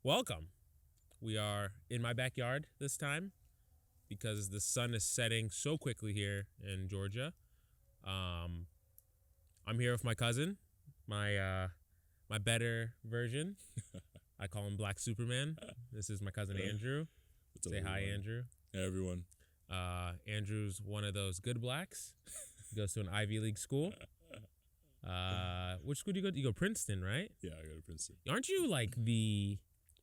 Welcome. We are in my backyard this time because the sun is setting so quickly here in Georgia. I'm here with my cousin, my better version. I call him Black Superman. This is my cousin Andrew. What's up, Say hi, everyone? Andrew. Hey, everyone. Andrew's one of those good blacks. He goes to an Ivy League school. Which school do you go to? You go Princeton, right? Yeah, I go to Princeton. Aren't you like the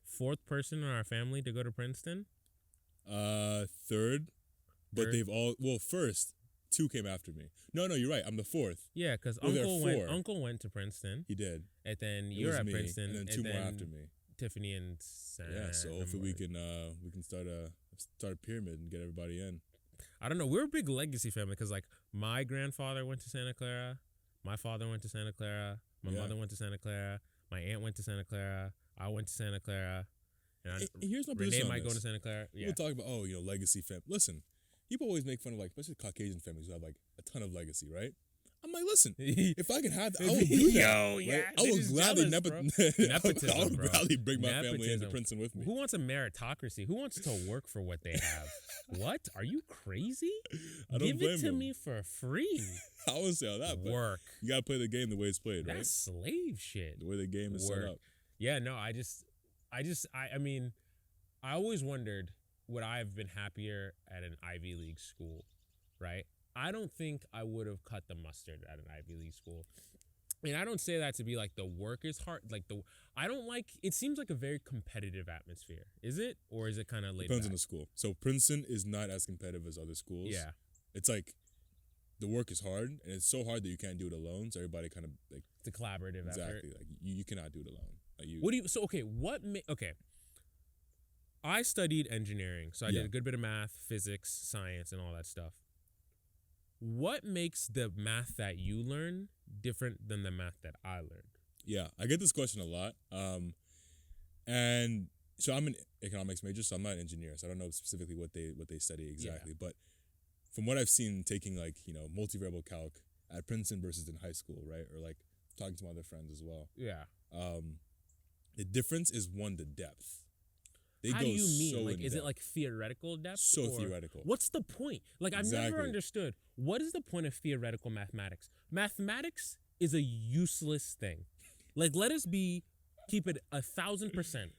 fourth person in our family to go to Princeton? Third, but Third? they've all first. Two came after me. No, you're right. I'm the fourth. Yeah, because Well, there are four. Uncle went to Princeton, He did. and then It you're was at me, Princeton, and then two more after me. Tiffany and Sam. Yeah, so hopefully we can start a pyramid and get everybody in. I don't know. We're a big legacy family because like my grandfather went to Santa Clara, my father went to Santa Clara, my Yeah. mother went to Santa Clara, my aunt went to Santa Clara, I went to Santa Clara, And here's my Renee position on might go this. to Santa Clara. Yeah, People talk about legacy family. Listen, people always make fun of especially Caucasian families who have like a ton of legacy, right? I'm like, listen, if I can have that, I will do that. Yo, right? yeah, I they're will just gladly jealous, bro. I Nepotism, would bro. gladly bring my family into Nepotism. Princeton with me. Who wants a meritocracy? Who wants to work for what they have? What? Are you crazy? I don't Give blame it to them. me for free. I wouldn't say all that, but Work. you gotta play the game the way it's played, right? That's slave shit. The way the game is set Work. up. Yeah, no, I mean, I always wondered, would I have been happier at an Ivy League school, right? I don't think I would have cut the mustard at an Ivy League school. And I don't say that to be like the work is hard. I don't like, it seems like a very competitive atmosphere. Is it? Or is it kind of laid Depends back? on the school. So Princeton is not as competitive as other schools. Yeah. It's like the work is hard, and it's so hard that you can't do it alone. So everybody kind of like It's a collaborative effort. exactly like you cannot do it alone. Like you. What do you, so okay, I studied engineering, so I Yeah. did a good bit of math, physics, science, and all that stuff. What makes the math that you learn different than the math that I learned? Yeah, I get this question a lot. And so I'm an economics major, so I'm not an engineer, so I don't know specifically what they study exactly. But from what I've seen, taking multivariable calc at Princeton versus in high school, right, or like talking to my other friends as well. Yeah. The difference is one, the depth. They How go do you mean? so Like, in is it depth. like theoretical depth? So or theoretical. What's the point? Like, I've never Exactly. understood. What is the point of theoretical mathematics? Mathematics is a useless thing. Like, let us keep it 1,000%.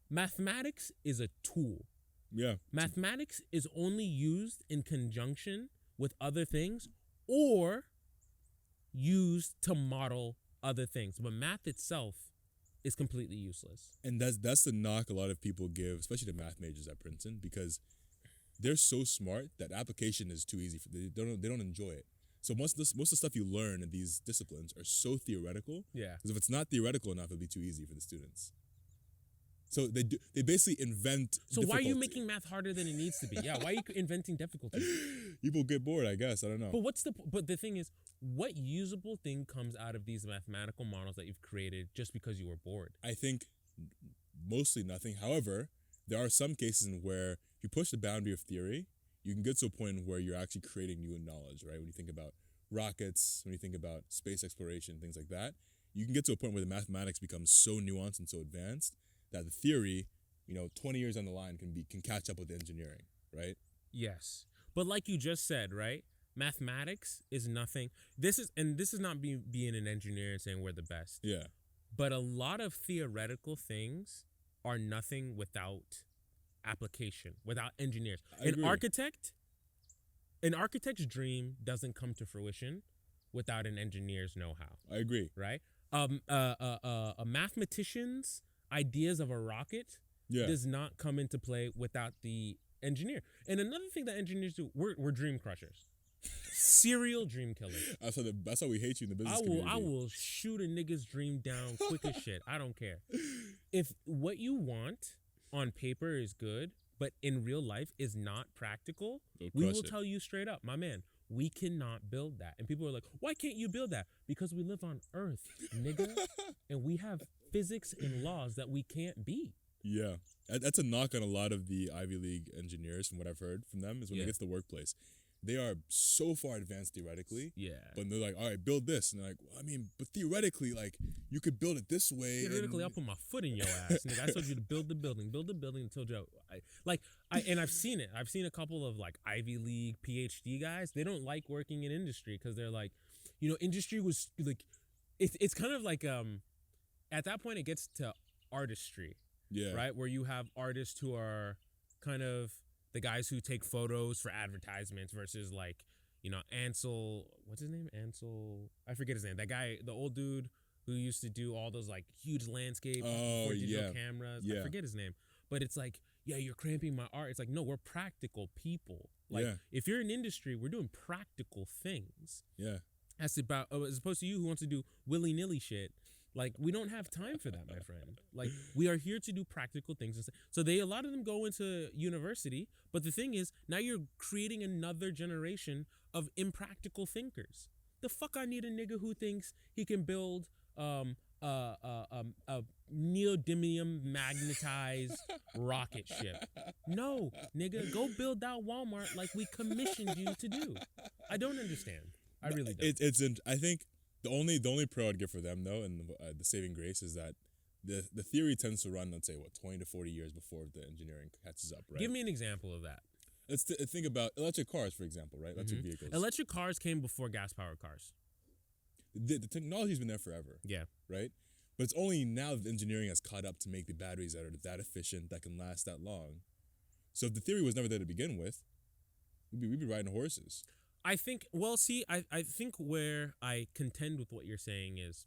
Mathematics is a tool. Yeah. Mathematics is only used in conjunction with other things or used to model other things. But math itself is completely useless. And that's the knock a lot of people give, especially the math majors at Princeton, because they're so smart that application is too easy for them. They don't enjoy it. So most of the stuff you learn in these disciplines are so theoretical. Yeah. Because if it's not theoretical enough, it'll be too easy for the students. So they basically invent. So why are you difficulty. making math harder than it needs to be? Yeah, why are you inventing difficulty? People get bored, I guess. I don't know. But the thing is, what usable thing comes out of these mathematical models that you've created just because you were bored? I think mostly nothing. However, there are some cases in where if you push the boundary of theory, you can get to a point where you're actually creating new knowledge, right? When you think about rockets, when you think about space exploration, things like that, you can get to a point where the mathematics becomes so nuanced and so advanced that the theory, 20 years down the line can catch up with the engineering, right? Yes. But like you just said, right? Mathematics is nothing. This is not being an engineer and saying we're the best. Yeah. But a lot of theoretical things are nothing without application, without engineers. I agree. An architect's dream doesn't come to fruition without an engineer's know-how, I agree. right? A mathematician's ideas of a rocket Yeah. does not come into play without the engineer. And another thing that engineers do, we're dream crushers. Serial dream killers. That's how we hate you in the business community. I will shoot a nigga's dream down quick as shit. I don't care. If what you want on paper is good, but in real life is not practical, They'll we crush will it. tell you straight up, my man, we cannot build that. And people are like, why can't you build that? Because we live on Earth, nigga. And we have physics and laws that we can't beat. Yeah. That's a knock on a lot of the Ivy League engineers, from what I've heard from them, is when Yeah. they get to the workplace. they are so far advanced theoretically. Yeah. But they're like, all right, build this, and they're like, well, I mean, but theoretically, like you could build it this way. Theoretically, I'll put my foot in your ass, nigga. I told you to build the building. I told you, and I've seen it. I've seen a couple of like Ivy League PhD guys. They don't like working in industry because they're like, industry was like, it's kind of like at that point it gets to artistry, Yeah. right? Where you have artists who are kind of the guys who take photos for advertisements versus like, Ansel, what's his name? Ansel, I forget his name. That guy, the old dude who used to do all those like huge landscape before digital cameras. I forget his name. But it's like, yeah, you're cramping my art. It's like, no, we're practical people. Like, if you're in industry, we're doing practical things. Yeah. As opposed to you who wants to do willy-nilly shit. Like, we don't have time for that, my friend. Like, we are here to do practical things. So a lot of them go into university, but the thing is, now you're creating another generation of impractical thinkers. The fuck I need a nigga who thinks he can build a neodymium magnetized rocket ship. No, nigga, go build that Walmart like we commissioned you to do. I don't understand. I really don't. I think the only pro I'd give for them though, and the saving grace is that the theory tends to run, let's say, 20 to 40 years before the engineering catches up, right? Give me an example of that. Let's think about electric cars, for example, right? Electric vehicles. Electric cars came before gas-powered cars. The technology's been there forever. Yeah. Right? But it's only now that engineering has caught up to make the batteries that are that efficient, that can last that long. So if the theory was never there to begin with, we'd be riding horses. I think where I contend with what you're saying is,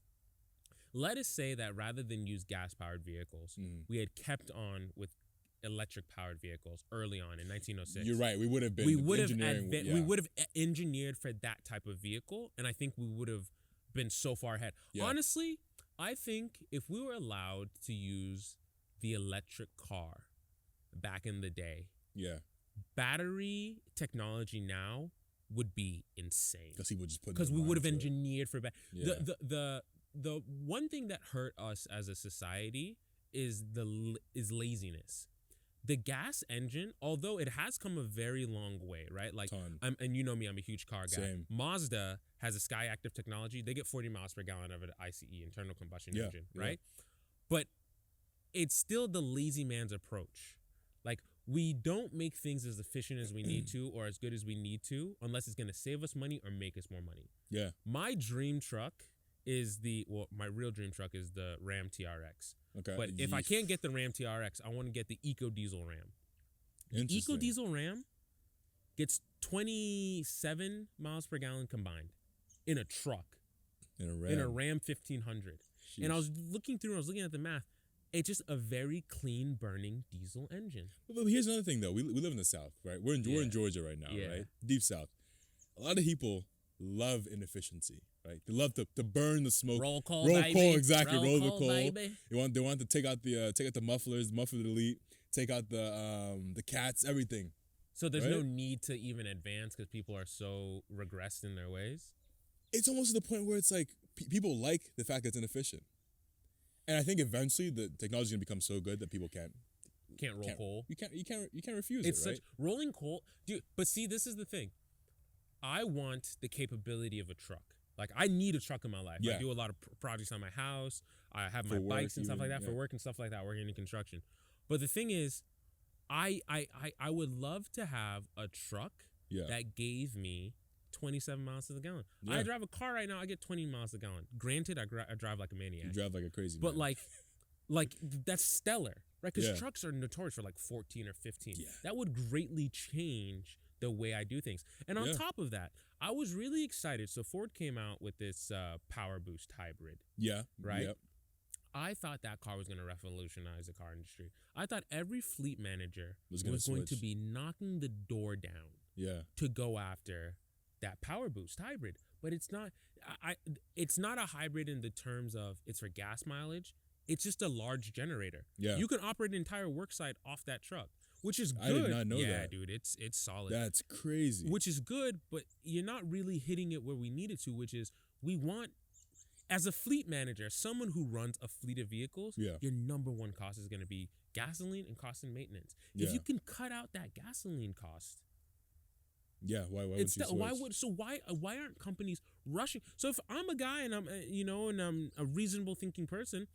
let us say that rather than use gas-powered vehicles, we had kept on with electric-powered vehicles early on in 1906. You're right. We would have been we would have engineered for that type of vehicle, and I think we would have been so far ahead. Yeah. Honestly, I think if we were allowed to use the electric car back in the day, battery technology now would be insane. Because we would have engineered for the one thing that hurt us as a society is laziness. The gas engine, although it has come a very long way, right? Like, and you know me, I'm a huge car guy. Same. Mazda has a Sky Active technology. They get 40 miles per gallon of an ICE, internal combustion engine, right? But it's still the lazy man's approach. Like, we don't make things as efficient as we need to or as good as we need to unless it's going to save us money or make us more money. Yeah. My dream truck is my real dream truck is the Ram TRX. Okay. But if I can't get the Ram TRX, I want to get the Eco Diesel Ram. The Eco Diesel Ram gets 27 miles per gallon combined in a truck. In a Ram 1500. Sheesh. And I was looking at the math. It's just a very clean burning diesel engine. But here's another thing though. We live in the South, right? We're in Georgia right now, right? Deep South. A lot of people love inefficiency, right? They love to burn the smoke. Roll call, exactly. Roll the coal. They want to take out the mufflers, muffler delete, take out the cats, everything. So there's no need to even advance because people are so regressed in their ways. It's almost to the point where it's like people like the fact that it's inefficient, and I think eventually the technology is gonna become so good that people can't roll coal. You can't refuse it's it, right? Rolling coal, dude. But see, this is the thing. I want the capability of a truck. Like, I need a truck in my life. Yeah. I do a lot of projects on my house. I have my bikes and stuff like that for work and stuff like that, working in construction. But the thing is, I would love to have a truck that gave me 27 miles to the gallon. Yeah. I drive a car right now, I get 20 miles to the gallon. Granted, I drive like a maniac. You drive like a crazy man. But like that's stellar, right? Because Yeah. trucks are notorious for like 14 or 15. Yeah. That would greatly change the way I do things. And on top of that, I was really excited. So Ford came out with this Power Boost hybrid. Yeah. Right? Yep. I thought that car was going to revolutionize the car industry. I thought every fleet manager was going to be knocking the door down to go after that Power Boost hybrid. But it's not. It's not a hybrid in the terms of it's for gas mileage. It's just a large generator. Yeah. You can operate an entire work site off that truck, which is good. I did not know that. Yeah, dude, it's solid. That's crazy. Which is good, but you're not really hitting it where we need it to, which is we want, as a fleet manager, someone who runs a fleet of vehicles, your number one cost is going to be gasoline and cost and maintenance. If you can cut out that gasoline cost, Yeah, why wouldn't It's you switch? why aren't companies rushing? So if I'm a guy and I'm and I'm a reasonable thinking person,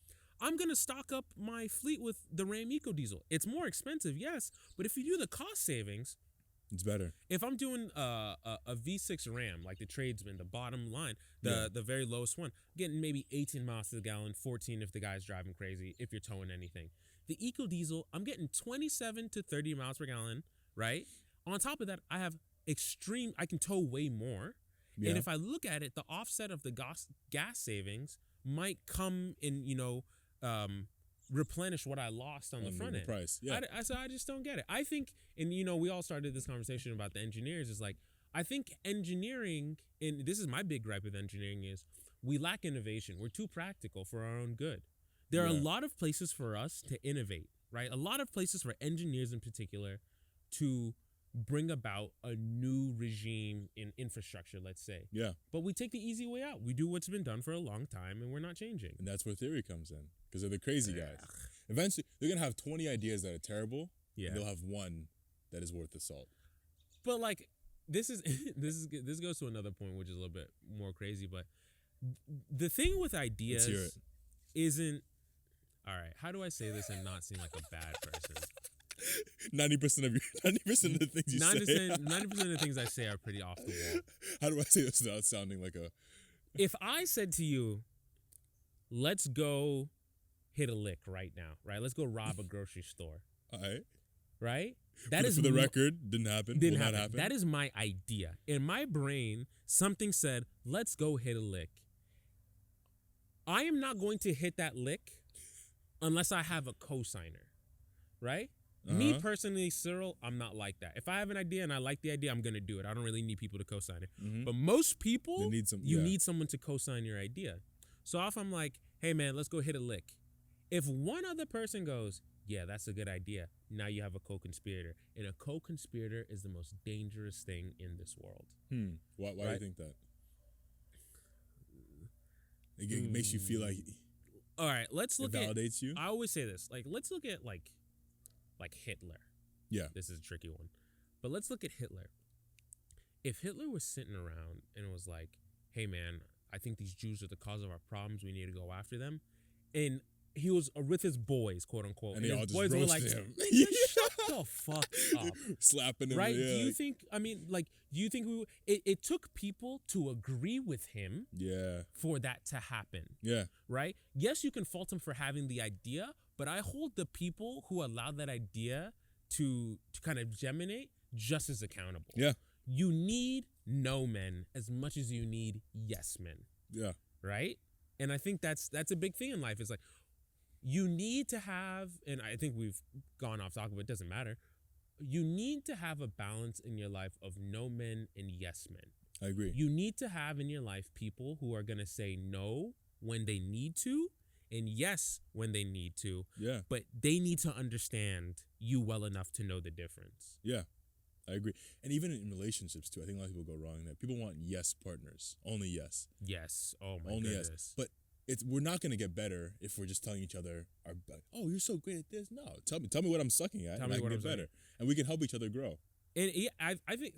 I'm gonna stock up my fleet with the Ram Eco Diesel. It's more expensive, yes, but if you do the cost savings, It's better. if I'm doing a V6 Ram, like the tradesman, the bottom line, Yeah. the very lowest one, getting maybe 18 miles to the gallon, 14 if the guy's driving crazy, if you're towing anything. The Eco Diesel, I'm getting 27 to 30 miles per gallon, right? On top of that, I can tow way more. Yeah. And if I look at it, the offset of the gas savings might come in, replenish what I lost on the front the end. price. Yeah. I just don't get it. I think, and we all started this conversation about the engineers. Is like, I think engineering, and this is my big gripe with engineering, is we lack innovation. We're too practical for our own good. There are a lot of places for us to innovate, right? A lot of places for engineers in particular to bring about a new regime in infrastructure, let's say. Yeah. But we take the easy way out. We do what's been done for a long time, and we're not changing. And that's where theory comes in, because they're the crazy guys. Eventually, they're gonna have 20 ideas that are terrible. Yeah. And they'll have one that is worth the salt. But like, this goes to another point, which is a little bit more crazy. But the thing with ideas Let's hear it. isn't. All right, how do I say this and not seem like a bad person? 90% of the things you say. 90% of the things I say are pretty off the wall. How do I say this without sounding like a? If I said to you, let's go hit a lick right now, right? Let's go rob a grocery store, All right. right? For the record, didn't happen. Will not happen. That is my idea. In my brain, something said, let's go hit a lick. I am not going to hit that lick unless I have a cosigner, right? Me personally, Cyril, I'm not like that. If I have an idea and I like the idea, I'm going to do it. I don't really need people to cosign it. But most people, you need someone to cosign your idea. So if I'm like, hey, man, let's go hit a lick. If one other person goes, yeah, that's a good idea, now you have a co-conspirator. And a co-conspirator is the most dangerous thing in this world. Why do you think that? It makes you feel like all right, let's look it validates you. I always say this. Like, let's look at like Hitler. Yeah. This is a tricky one. But let's look at Hitler. If Hitler was sitting around and was like, hey, man, I think these Jews are the cause of our problems. We need to go after them. And he was with his boys, quote unquote. And they all his just boys were like, him. shut the fuck up. Slapping him. Right? Yeah, Do you think it took people to agree with him for that to happen? Yeah. Right? Yes, you can fault him for having the idea, but I hold the people who allowed that idea to kind of germinate just as accountable. Yeah. You need no men as much as you need yes men. Yeah. Right? And I think that's a big thing in life. It's like, you need to have, and I think we've gone off topic, but it doesn't matter. You need to have a balance in your life of no men and yes men. I agree. You need to have in your life people who are going to say no when they need to and yes when they need to. Yeah. But they need to understand you well enough to know the difference. Yeah. I agree. And even in relationships too, I think a lot of people go wrong there. People want yes partners. Only yes. Yes. Oh my only goodness. Yes. But we're not going to get better if we're just telling each other, oh, you're so great at this. No, tell me what I'm sucking at. Tell me what I'm better. And we can help each other grow. And I think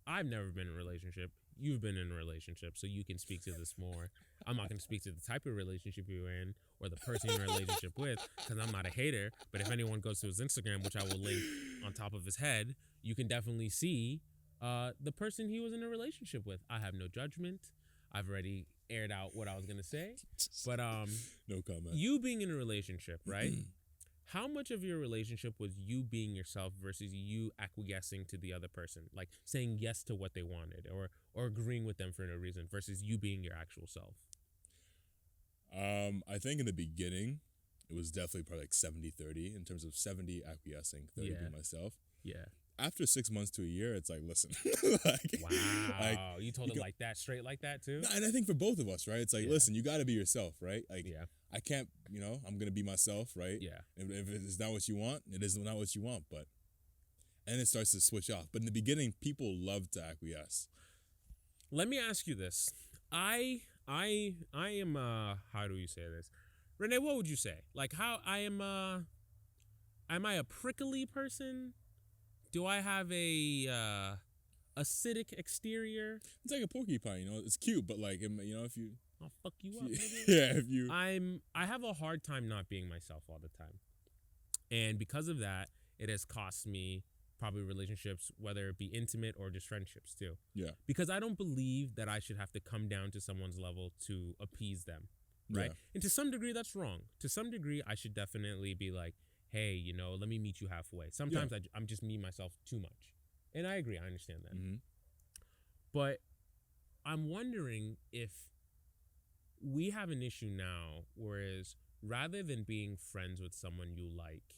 I've never been in a relationship. You've been in a relationship, so you can speak to this more. I'm not going to speak to the type of relationship you're in or the person you're in a relationship with, because I'm not a hater. But if anyone goes to his Instagram, which I will link on top of his head, you can definitely see the person he was in a relationship with. I have no judgment. I've already aired out what I was going to say. But no comment. You being in a relationship, right? How much of your relationship was you being yourself versus you acquiescing to the other person, like saying yes to what they wanted or agreeing with them for no reason versus you being your actual self? I think in the beginning, it was definitely probably like 70-30 in terms of 70 acquiescing, 30 being myself. Yeah. After 6 months to a year, it's like, listen. Wow. You told it like that, straight like that too? And I think for both of us, right? It's like, listen, you got to be yourself, right? Like, I can't, I'm going to be myself, right? Yeah. If it's not what you want, it is not what you want. And it starts to switch off. But in the beginning, people love to acquiesce. Let me ask you this. I am, how do you say this? Renee, what would you say? Like, how am I a prickly person? Do I have a acidic exterior. It's like a porcupine, you know. It's cute, but like, you know, if you, I'll fuck you if up. you Nigga. yeah, if you, I have a hard time not being myself all the time, and because of that, it has cost me probably relationships, whether it be intimate or just friendships too. yeah, Because I don't believe that I should have to come down to someone's level to appease them, right? Yeah. And to some degree, that's wrong. To some degree, I should definitely be like, hey, you know, let me meet you halfway. Sometimes I'm just me myself too much, and I agree. I understand that, Mm-hmm. but I'm wondering if we have an issue now, whereas rather than being friends with someone you like,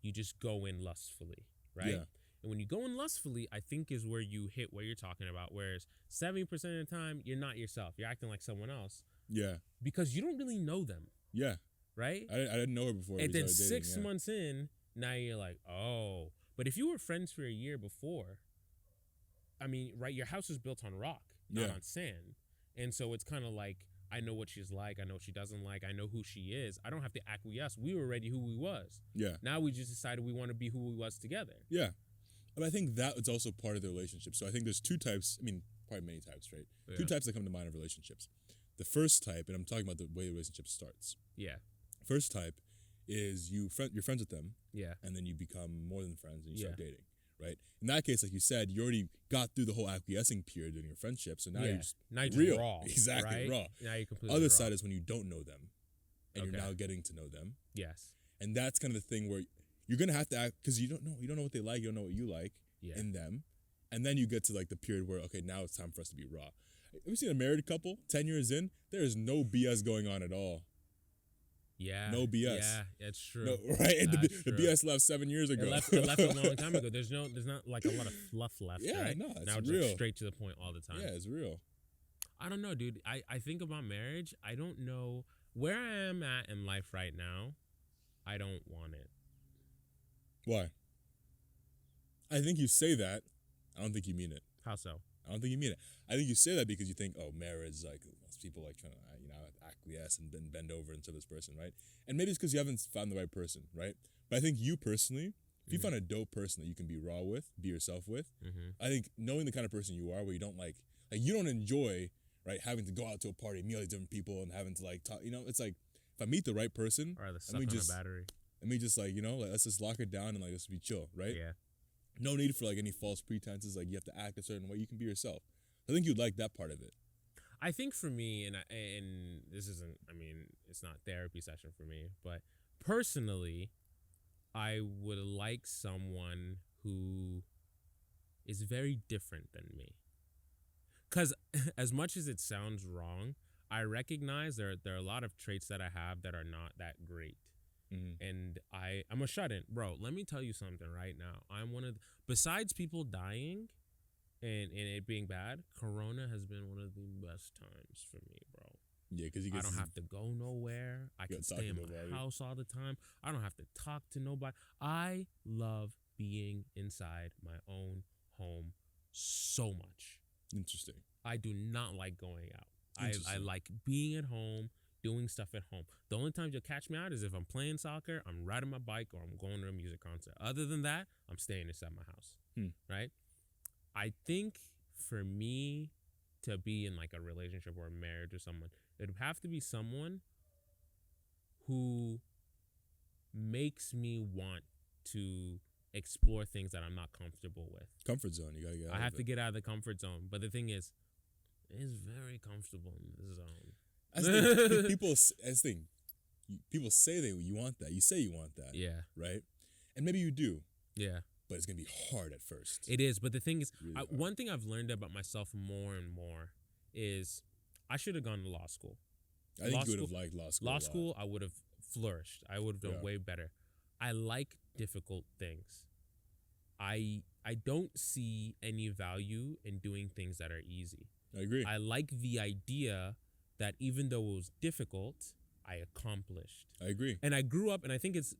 you just go in lustfully, right? Yeah. And when you go in lustfully, I think is where you hit what you're talking about. Whereas 70% of the time, you're not yourself. You're acting like someone else Yeah. because you don't really know them, Yeah. right? I didn't know her before. And we then started dating, 6 yeah. months in, now you're like, oh. But if you were friends for a year before, I mean, right, your house is built on rock, not Yeah. on sand. And so it's kind of like, I know what she's like. I know what she doesn't like. I know who she is. I don't have to acquiesce. We were already who we was. Yeah. Now we just decided we want to be who we was together. Yeah. But I think that is also part of the relationship. So I think there's two types. I mean, probably many types, right? Yeah. Two types that come to mind of relationships. The first type, and I'm talking about the way the relationship starts. Yeah. First type is you're friends with them, Yeah. and then you become more than friends and you start Yeah. dating, right? In that case, like you said, you already got through the whole acquiescing period in your friendship, so now Yeah. you're just Now you're just real. raw. Exactly, right? raw. Now you're completely Other raw. side is when you don't know them, and you're Okay. now getting to know them, Yes. and that's kind of the thing where you're gonna have to act because you don't know what they like, you don't know what you like Yeah. in them, and then you get to like the period where okay, now it's time for us to be raw. Have you seen a married couple 10 years in? There is no BS going on at all. Yeah. No BS. Yeah, that's true. No, right? And the That's the true. BS left 7 years ago. It left a long time ago. There's not like a lot of fluff left, Yeah, right? no, it's now it's real. like straight to the point all the time. Yeah, it's real. I don't know, dude. I think about marriage. I don't know where I am at in life right now. I don't want it. Why? I think you say that. I don't think you mean it. How so? I don't think you mean it. I think you say that because you think, oh, marriage, like most people like trying to, acquiesce and bend over into this person, right? And maybe it's because you haven't found the right person, right? But I think you personally, if you Mhm. find a dope person that you can be raw with, be yourself with, Mm-hmm. I think knowing the kind of person you are, where you don't like you don't enjoy, right, having to go out to a party, meet all these different people, and having to like talk. It's like if I meet the right person, Or the let suck me on just the battery. let me just like let's just lock it down and like let's be chill, right? Yeah. No need for like any false pretenses. Like you have to act a certain way. You can be yourself. I think you'd like that part of it. I think for me, and this isn't. I mean, it's not therapy session for me, but personally, I would like someone who is very different than me. Because as much as it sounds wrong, I recognize there are a lot of traits that I have that are not that great. Mm-hmm. And I'm a shut-in. Bro, let me tell you something right now. I'm one of besides people dying and it being bad, Corona has been one of the best times for me, bro. Yeah, because I don't have to go nowhere. I can stay in my house all the time. I don't have to talk to nobody. I love being inside my own home so much. Interesting. I do not like going out. I Interesting. like being at home, doing stuff at home. The only times you'll catch me out is if I'm playing soccer, I'm riding my bike, or I'm going to a music concert. Other than that, I'm staying inside my house, right? I think for me to be in like a relationship or a marriage with someone, it would have to be someone who makes me want to explore things that I'm not comfortable with. Comfort zone. You gotta get out I have of to it. get out of the comfort zone. But the thing is, it's very comfortable in this zone. That's the thing. People say you want that. You say you want that. Yeah. Right? And maybe you do, Yeah. but it's gonna be hard at first. It is. But the thing is, Really hard. one thing I've learned about myself more and more is I should have gone to law school. I think law you would have school- liked law school. Law a lot. school, I would have flourished. I would have done Yeah. way better. I like difficult things. I don't see any value in doing things that are easy. I agree. I like the idea that even though it was difficult, I accomplished. I agree. And I grew up, and I think it's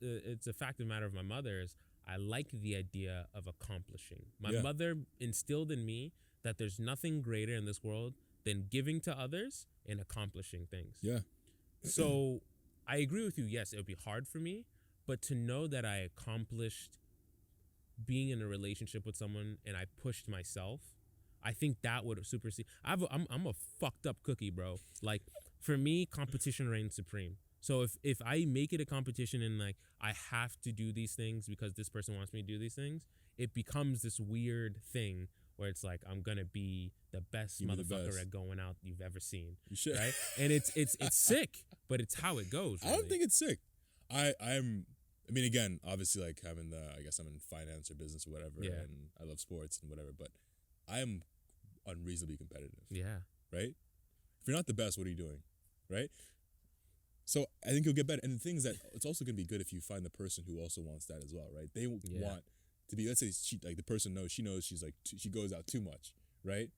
a fact of the matter of my mother is I like the idea of accomplishing. My Yeah. mother instilled in me that there's nothing greater in this world than giving to others and accomplishing things. Yeah. So I agree with you. Yes, it would be hard for me, but to know that I accomplished being in a relationship with someone and I pushed myself I think that would supersede. I'm a fucked up cookie, bro. Like for me, competition reigns supreme. So if I make it a competition and like I have to do these things because this person wants me to do these things, it becomes this weird thing where it's like I'm gonna be the best You be the motherfucker best. at going out you've ever seen, You should. right? And it's sick, but it's how it goes. I don't really. think it's sick. I mean, again, obviously, like having I guess I'm in finance or business or whatever, Yeah. and I love sports and whatever, but I am unreasonably competitive, Yeah. right? If you're not the best, what are you doing, right? So I think you'll get better. And the thing is that it's also going to be good if you find the person who also wants that as well, right? They Yeah. want to be, let's say, like the person knows she's like she goes out too much, right?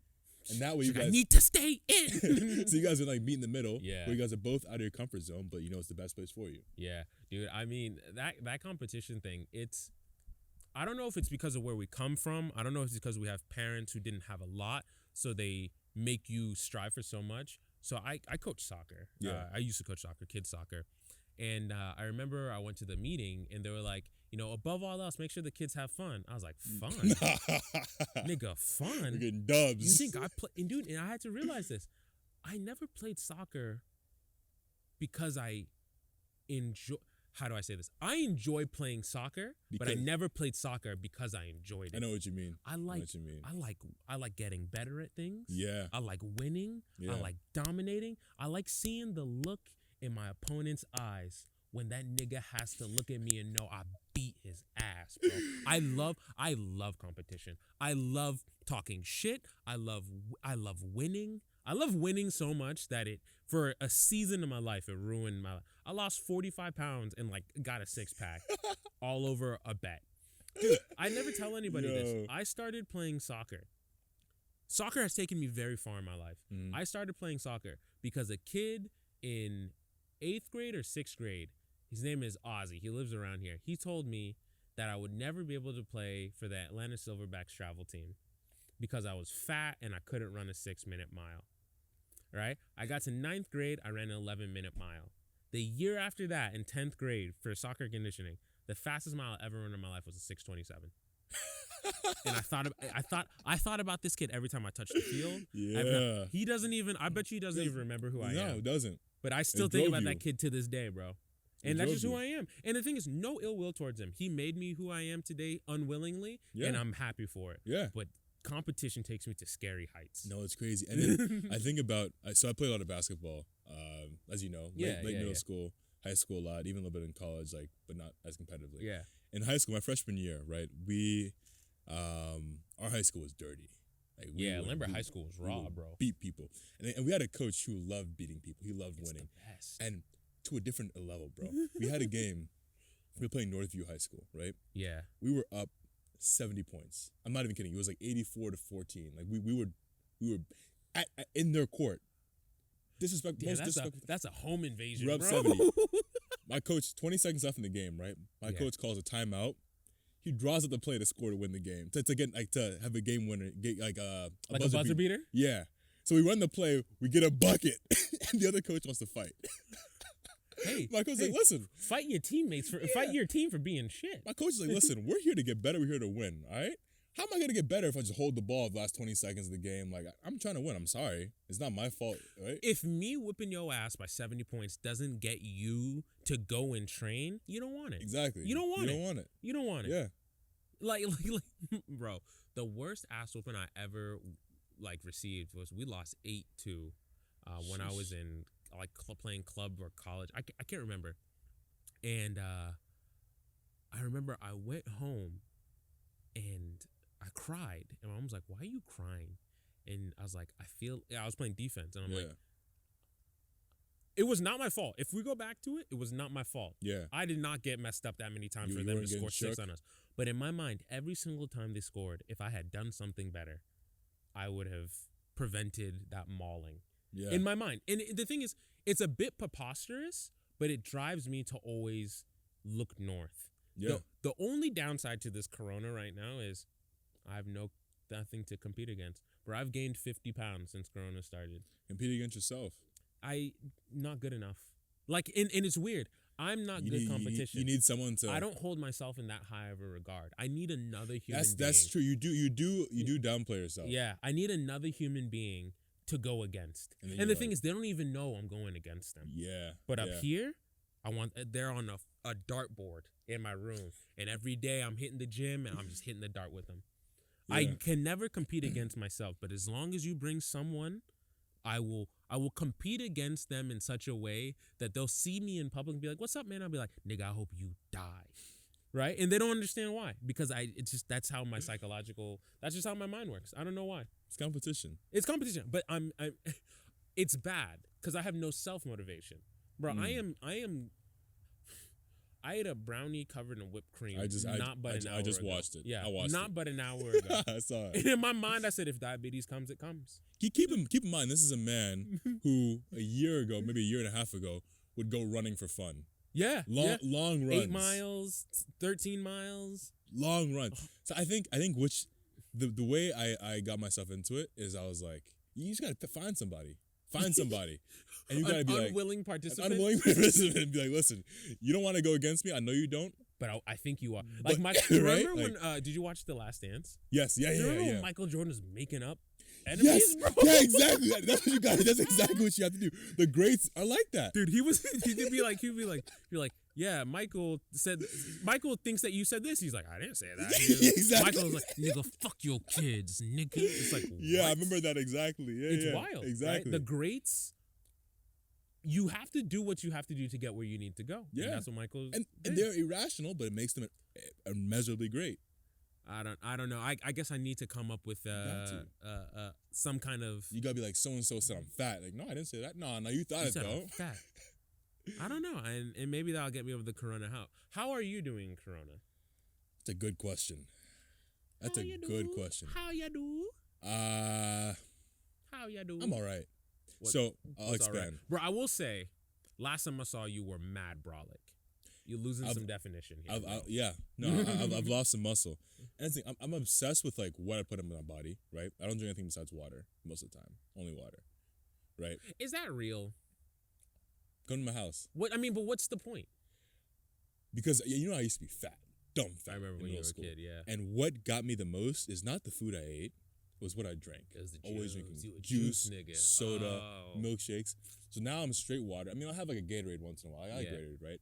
And that way you I guys need to stay in. so you guys are like meet in the middle, Yeah. where you guys are both out of your comfort zone, but you know it's the best place for you. Yeah, dude. I mean that competition thing. It's I don't know if it's because of where we come from. I don't know if it's because we have parents who didn't have a lot, so they make you strive for so much. So I coach soccer. Yeah. I used to coach soccer, kids soccer, and I remember I went to the meeting and they were like, above all else, make sure the kids have fun. I was like, fun, nigga, fun. We're getting dubs. You think I play? And dude, and I had to realize this. I never played soccer because I enjoy. How do I say this? I enjoy playing soccer, but I Because- never played soccer because I enjoyed it. I know what you mean. I I know like what you mean. I like getting better at things. Yeah. I like winning. Yeah. I like dominating. I like seeing the look in my opponent's eyes when that nigga has to look at me and know I beat his ass, bro. I love competition. I love talking shit. I love winning. I love winning so much that for a season of my life, it ruined my life. I lost 45 pounds and like got a 6-pack all over a bet. Dude, I never tell anybody Yo. this. I started playing soccer. Soccer has taken me very far in my life. Mhm. I started playing soccer because a kid in 8th grade or 6th grade, his name is Ozzy. He lives around here. He told me that I would never be able to play for the Atlanta Silverbacks travel team because I was fat and I couldn't run a 6-minute mile. Right? I got to 9th grade, I ran an 11-minute mile. The year after that, in 10th grade, for soccer conditioning, the fastest mile I ever run in my life was a 6:27. And I thought about this kid every time I touched the field. Yeah. He doesn't even. I bet you he doesn't even remember who I No, am. it doesn't. But I still It think drove about you. that kid to this day, bro. It And that's drove just who you. I am. And the thing is, no ill will towards him. He made me who I am today unwillingly, Yeah. and I'm happy for it. Yeah. But competition takes me to scary heights. No, it's crazy. And then I think about, so I play a lot of basketball, as you know, late middle school, high school a lot, even a little bit in college, like, but not as competitively. Yeah. In high school, my freshman year, right, our high school was dirty. Like, Lambert High School was raw, would bro. Beat people. And we had a coach who loved beating people. He loved winning. The best. And to a different level, bro. We had a game, we were playing Northview High School, right? Yeah. We were up 70 points. I'm not even kidding. It was like 84-14. Like we were in their court. Yeah, Most disrespectful. that's a home invasion, We're up bro. 70. My coach, 20 seconds left in the game, right? My Yeah. coach calls a timeout. He draws up the play to score to win the game. To get to have a game winner, like a Buzzer beater? Yeah. So we run the play, we get a bucket, and the other coach wants to fight. Hey, My coach is like, listen. fight your teammates fight your team for being shit. My coach is like, listen, we're here to get better. We're here to win, all right? How am I going to get better if I just hold the ball the last 20 seconds of the game? Like, I'm trying to win. I'm sorry. It's not my fault, right? If me whipping your ass by 70 points doesn't get you to go and train, you don't want it. Exactly. You don't want it. You don't want it. You don't want it. Yeah. Like, bro, the worst ass whooping I ever received was we lost 8-2 when I was in playing club or college. I can't remember. And I remember I went home and I cried. And my mom was like, "Why are you crying?" And I was like, I was playing defense. And I'm like, it was not my fault. If we go back to it, it was not my fault. Yeah. I did not get messed up that many times You for them weren't to getting score 6 shook? on us. But in my mind, every single time they scored, if I had done something better, I would have prevented that mauling. Yeah. In my mind. And the thing is, it's a bit preposterous, but it drives me to always look north. Yeah. The only downside to this corona right now is I have nothing to compete against. Bro, I've gained 50 pounds since corona started. Compete against yourself. Not good enough. And it's weird. I'm not You good need, competition. you need someone to. I don't hold myself in that high of a regard. I need another human being. That's true. You do downplay yourself. Yeah, I need another human being to go against. And the thing is, they don't even know I'm going against them. Yeah. But up yeah. here, they're on a dartboard in my room, and every day I'm hitting the gym and I'm just hitting the dart with them. Yeah. I can never compete against myself, but as long as you bring someone, I will compete against them in such a way that they'll see me in public and be like, "What's up, man?" I'll be like, "Nigga, I hope you die." Right? And they don't understand why, because that's how my that's just how my mind works. I don't know why. It's competition. It's competition, but I'm it's bad because I have no self-motivation. Bro, I ate a brownie covered in whipped cream. I just watched it. Yeah, I watched not it. but an hour ago. I saw it. And in my mind, I said, if diabetes comes, it comes. Keep in mind, this is a man who a year ago, maybe a year and a half ago, would go running for fun. Yeah, long runs. 8 miles, 13 miles. Long runs. So I think the way I got myself into it is I was like, you just gotta find somebody. And you gotta be like unwilling participant. And be like, listen, you don't want to go against me. I know you don't. But I think you are. But, remember when? Did you watch The Last Dance? Yes. Yeah. When Michael Jordan was making up enemies, bro? Yeah, exactly. That's what you got. That's exactly what you have to do. The greats are like that, dude. He'd be like, yeah. Michael thinks that you said this. He's like, I didn't say that. Exactly. Michael was like, nigga, fuck your kids, nigga. It's like, yeah, what? I remember that exactly. Yeah, it's wild. Exactly. Right? The greats. You have to do what you have to do to get where you need to go. Yeah, and that's what Michael. And they're irrational, but it makes them immeasurably great. I don't know. I guess I need to come up with some kind of. You gotta be like, so and so said I'm fat. Like, no, I didn't say that. No, you thought it though. Fat. I don't know, and maybe that'll get me over the corona. How are you doing, corona? That's a good question. That's a good question. How you do? How you do? I'm all right. So I'll expand, right? Bro. I will say, last time I saw you were mad brolic. You're losing some definition here. I've lost some muscle. And I'm obsessed with like what I put in my body. Right, I don't drink anything besides water most of the time. Only water. Right? Is that real? Come to my house. But what's the point? Because I used to be fat, dumb fat. I remember when you were a kid. Yeah. And what got me the most is not the food I ate. Was what I drank. It was the always juice. drinking juice nigga. soda, milkshakes. So now I'm straight water. I mean, I'll have like a Gatorade once in a while. I like Gatorade, right?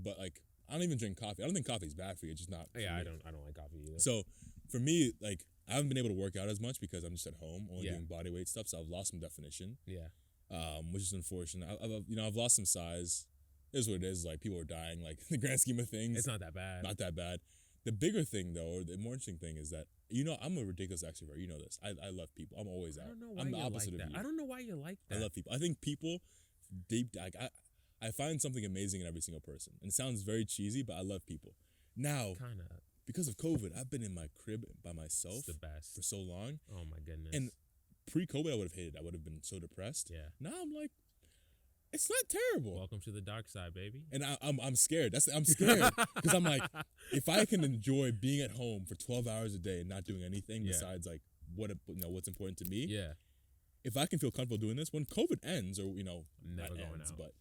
But like, I don't even drink coffee. I don't think coffee's bad for you. It's just not. Yeah, I don't like coffee either. So for me, like, I haven't been able to work out as much because I'm just at home, only doing body weight stuff. So I've lost some definition. Yeah. Which is unfortunate. I've lost some size. It is what it is. Like, people are dying. Like, in the grand scheme of things, it's not that bad. Not that bad. The bigger thing, though, or the more interesting thing, is that I'm a ridiculous extrovert. You know this. I love people. I'm always out. I don't know why I'm the opposite of you. I don't know why you like that. I love people. I think people deep. Like, I find something amazing in every single person. And it sounds very cheesy, but I love people. Now, because of COVID, I've been in my crib by myself. It's the best. For so long. Oh my goodness. And pre-COVID, I would have hated it. I would have been so depressed. Yeah. Now I'm like, it's not terrible. Welcome to the dark side, baby. And I'm scared. I'm scared because I'm like, if I can enjoy being at home for 12 hours a day and not doing anything besides like what's important to me. Yeah. If I can feel comfortable doing this when COVID ends, or never going ends, out. but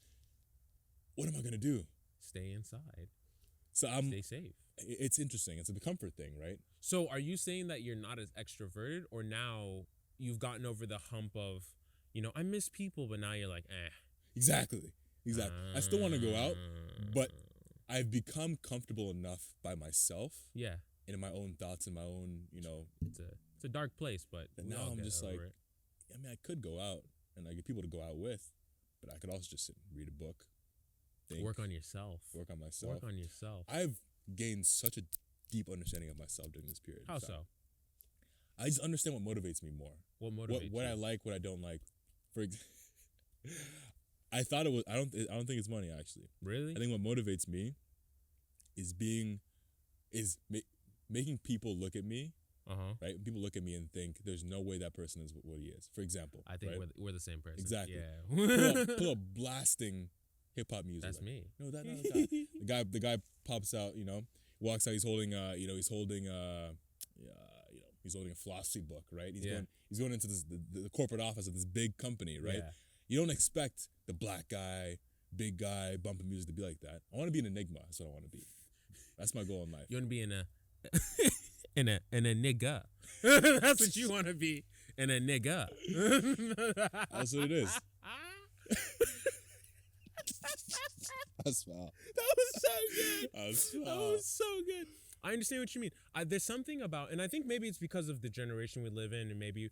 what am I gonna do? Stay inside. So stay safe. It's interesting. It's a comfort thing, right? So are you saying that you're not as extroverted, or now you've gotten over the hump of, I miss people, but now you're like, eh. Exactly. I still want to go out, but I've become comfortable enough by myself. Yeah. And in my own thoughts and my own, It's a dark place, but now I'm just like, I mean, I could go out and I get people to go out with, but I could also just sit and read a book. Work on yourself. Work on myself. I've gained such a deep understanding of myself during this period. How so? I just understand what motivates me more. What motivates what you? I like, what I don't like. For example, I thought it was. I don't think it's money, actually. Really? I think what motivates me is making people look at me. Right? People look at me and think there's no way that person is what he is. For example, I think we're the same person. Exactly. Yeah. pull up blasting hip hop music. That's me. No, that the guy pops out. Walks out. He's holding he's holding a philosophy book. Right. He's going into the corporate office of this big company. Right. Yeah. You don't expect the black guy big guy bumping music to be like that. I want to be an enigma. That's what I want to be. That's my goal in life. You want to be in a nigga. That's what you want to be, in a nigga. That's what it is. That's foul. That was so good. That's foul. That was so good. I understand what you mean. There's something about, and I think maybe it's because of the generation we live in, and maybe,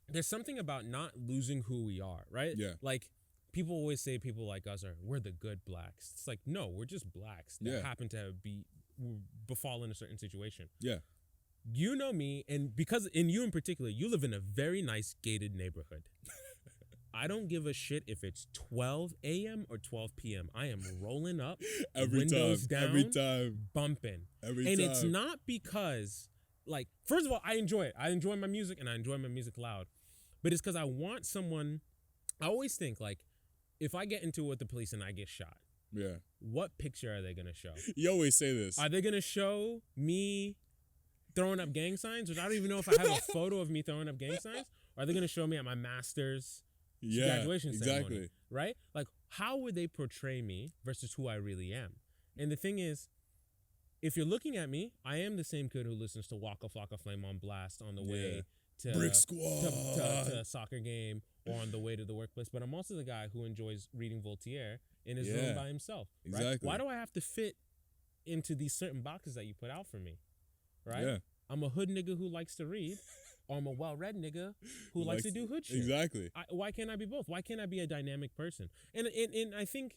there's something about not losing who we are, right? Yeah. Like, people always say people like us we're the good blacks. It's like, no, we're just blacks that happen to be befallen a certain situation. Yeah. You know me, and because in you in particular, you live in a very nice gated neighborhood. I don't give a shit if it's 12 a.m. or 12 p.m. I am rolling up, windows down, bumping. Every time. And it's not because, like, first of all, I enjoy it. I enjoy my music, and I enjoy my music loud. But it's because I want someone, I always think, like, if I get into it with the police and I get shot, what picture are they going to show? You always say this. Are they going to show me throwing up gang signs? Which I don't even know if I have a photo of me throwing up gang signs. Or are they going to show me at my master's graduation ceremony? Right? Like, how would they portray me versus who I really am? And the thing is, if you're looking at me, I am the same kid who listens to Waka Flocka Flame on blast on the way to Brick Squad to a soccer game or on the way to the workplace. But I'm also the guy who enjoys reading Voltaire in his room by himself. Right? Exactly. Why do I have to fit into these certain boxes that you put out for me? Right? Yeah. I'm a hood nigga who likes to read, or I'm a well-read nigga who likes to do hood shit. Exactly. Why can't I be both? Why can't I be a dynamic person? And I think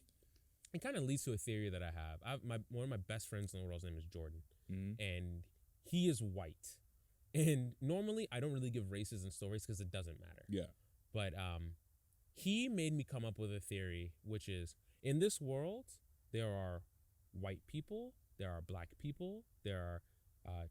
it kind of leads to a theory that I have. One of my best friends in the world's name is Jordan, and he is white. And normally I don't really give races and stories because it doesn't matter. Yeah. But he made me come up with a theory, which is, in this world, there are white people, there are black people, there are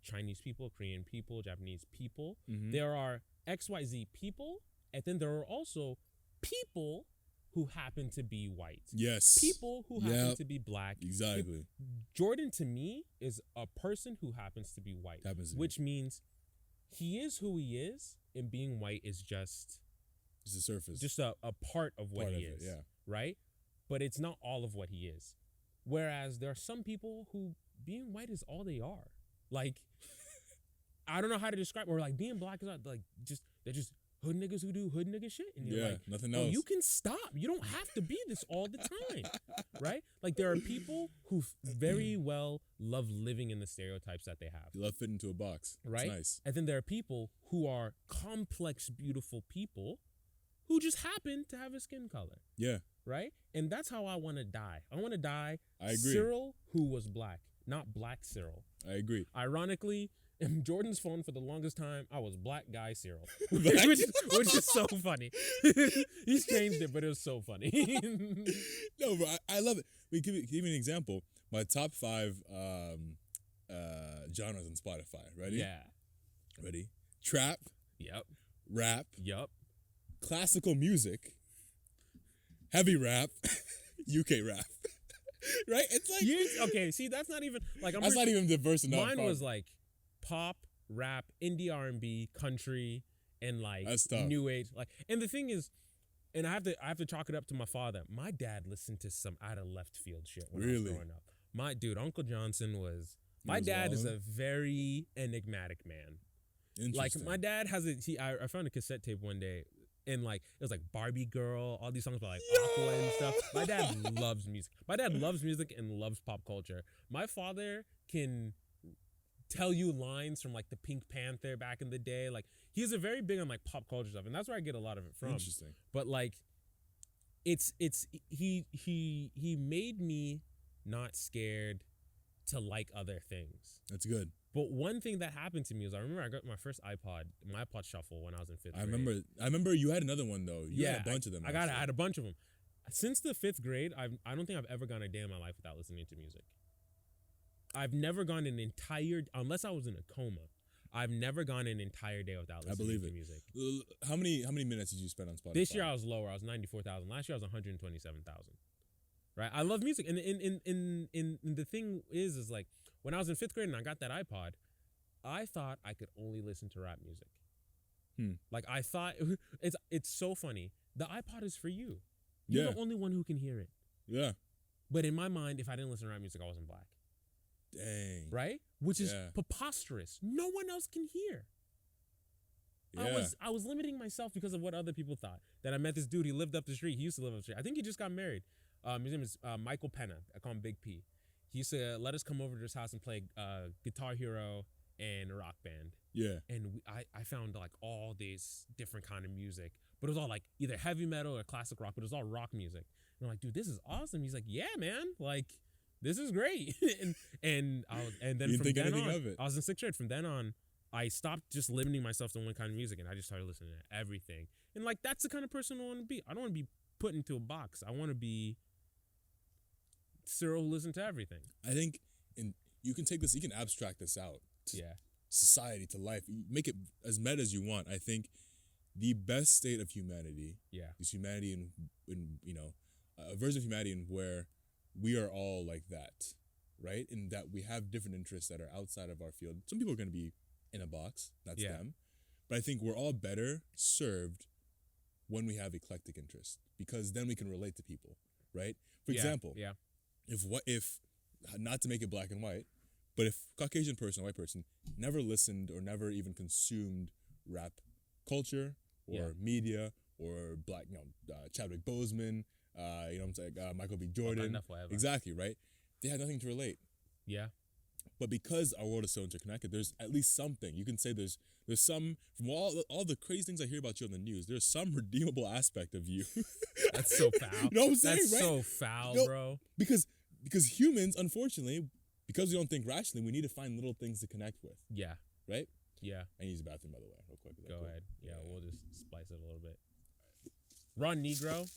Chinese people, Korean people, Japanese people. There are XYZ people, and then there are also people who happen to be white. Yes. People who happen to be black. Exactly. Jordan, to me, is a person who happens to be white, which means he is who he is, and being white is just the surface. Just a part of what he is. Right? But it's not all of what he is. Whereas there are some people who being white is all they are. Like, I don't know how to describe it. Or like being black is not like they're just hood niggas who do hood nigga shit. And you're like, nothing else. You can stop. You don't have to be this all the time. Right? Like, there are people who very well love living in the stereotypes that they have. You love fitting into a box. Right? It's nice. And then there are people who are complex, beautiful people who just happen to have a skin color. Yeah. Right? And that's how I want to die. I want to die I agree. Cyril, who was black, not Black Cyril. I agree. Ironically, in Jordan's phone for the longest time, I was Black Guy Cyril, which is so funny. He's changed it, but it was so funny. No, bro, I love it. Give me an example. My top 5 genres on Spotify. Ready? Yeah. Ready? Trap. Yep. Rap. Yep. Classical music. Heavy rap. UK rap. Right? It's like okay. See, that's not even like that's not even diverse enough. Mine was like pop, rap, indie R&B, country, and like new age. Like, and the thing is, and I have to chalk it up to my father. My dad listened to some out of left field shit when I was growing up. My dude, Uncle Johnson was. My dad is a very enigmatic man. Like, my dad has I found a cassette tape one day. And like it was like Barbie Girl, all these songs about like Aqua and stuff. My dad loves music. My dad loves music and loves pop culture. My father can tell you lines from like the Pink Panther back in the day. Like, he's a very big on like pop culture stuff, and that's where I get a lot of it from. Interesting. But like, he made me not scared to like other things. That's good. But one thing that happened to me is I remember I got my first iPod Shuffle when I was in 5th grade. I remember you had another one though. You had a bunch of them. I had a bunch of them. Since the 5th grade, I don't think I've ever gone a day in my life without listening to music. I've never gone an entire, unless I was in a coma, I've never gone an entire day without listening to music. How many minutes did you spend on Spotify? This year I was lower. I was 94,000. Last year I was 127,000. Right? I love music, and the thing is like, when I was in 5th grade and I got that iPod, I thought I could only listen to rap music. Like, I thought it's so funny. The iPod is for you. You're Yeah. the only one who can hear it. Yeah. But in my mind, if I didn't listen to rap music, I wasn't black. Dang. Right? Which is Yeah. preposterous. No one else can hear. Yeah. I was limiting myself because of what other people thought. That I met this dude. He lived up the street. He used to live up the street. I think he just got married. His name is Michael Pena. I call him Big P. He used to let us come over to his house and play Guitar Hero and Rock Band. Yeah. And I found like all these different kind of music, but it was all like either heavy metal or classic rock, but it was all rock music. And I'm like, dude, this is awesome. He's like, yeah, man, like this is great. and then You didn't from think then anything on, of it. I was in sixth grade. From then on, I stopped just limiting myself to one kind of music, and I just started listening to everything. And like that's the kind of person I want to be. I don't want to be put into a box. I want to be Cyril who listens to everything. I think, and you can take this, you can abstract this out to Yeah. society, to life. You make it as meta as you want. I think the best state of humanity Yeah. is humanity in a version of humanity in where we are all like that, right? In that we have different interests that are outside of our field. Some people are going to be in a box. That's Yeah. them. But I think we're all better served when we have eclectic interests, because then we can relate to people, right? For example, Yeah. if not to make it black and white, but if Caucasian person or white person never listened or never even consumed rap culture or Yeah. media or black, Chadwick Boseman, I'm saying Michael B. Jordan, Enough whatever. exactly, right? They had nothing to relate. Yeah. But because our world is so interconnected, there's at least something. You can say there's some, from all the crazy things I hear about you on the news, there's some redeemable aspect of you. That's so foul. You know what I'm saying, That's right? so foul, No, bro. Because humans, unfortunately, because we don't think rationally, we need to find little things to connect with, Yeah. right? Yeah. I need to use the bathroom, by the way, real quick. Is that Go cool? ahead. Yeah, we'll just splice it a little bit. Run, Negro.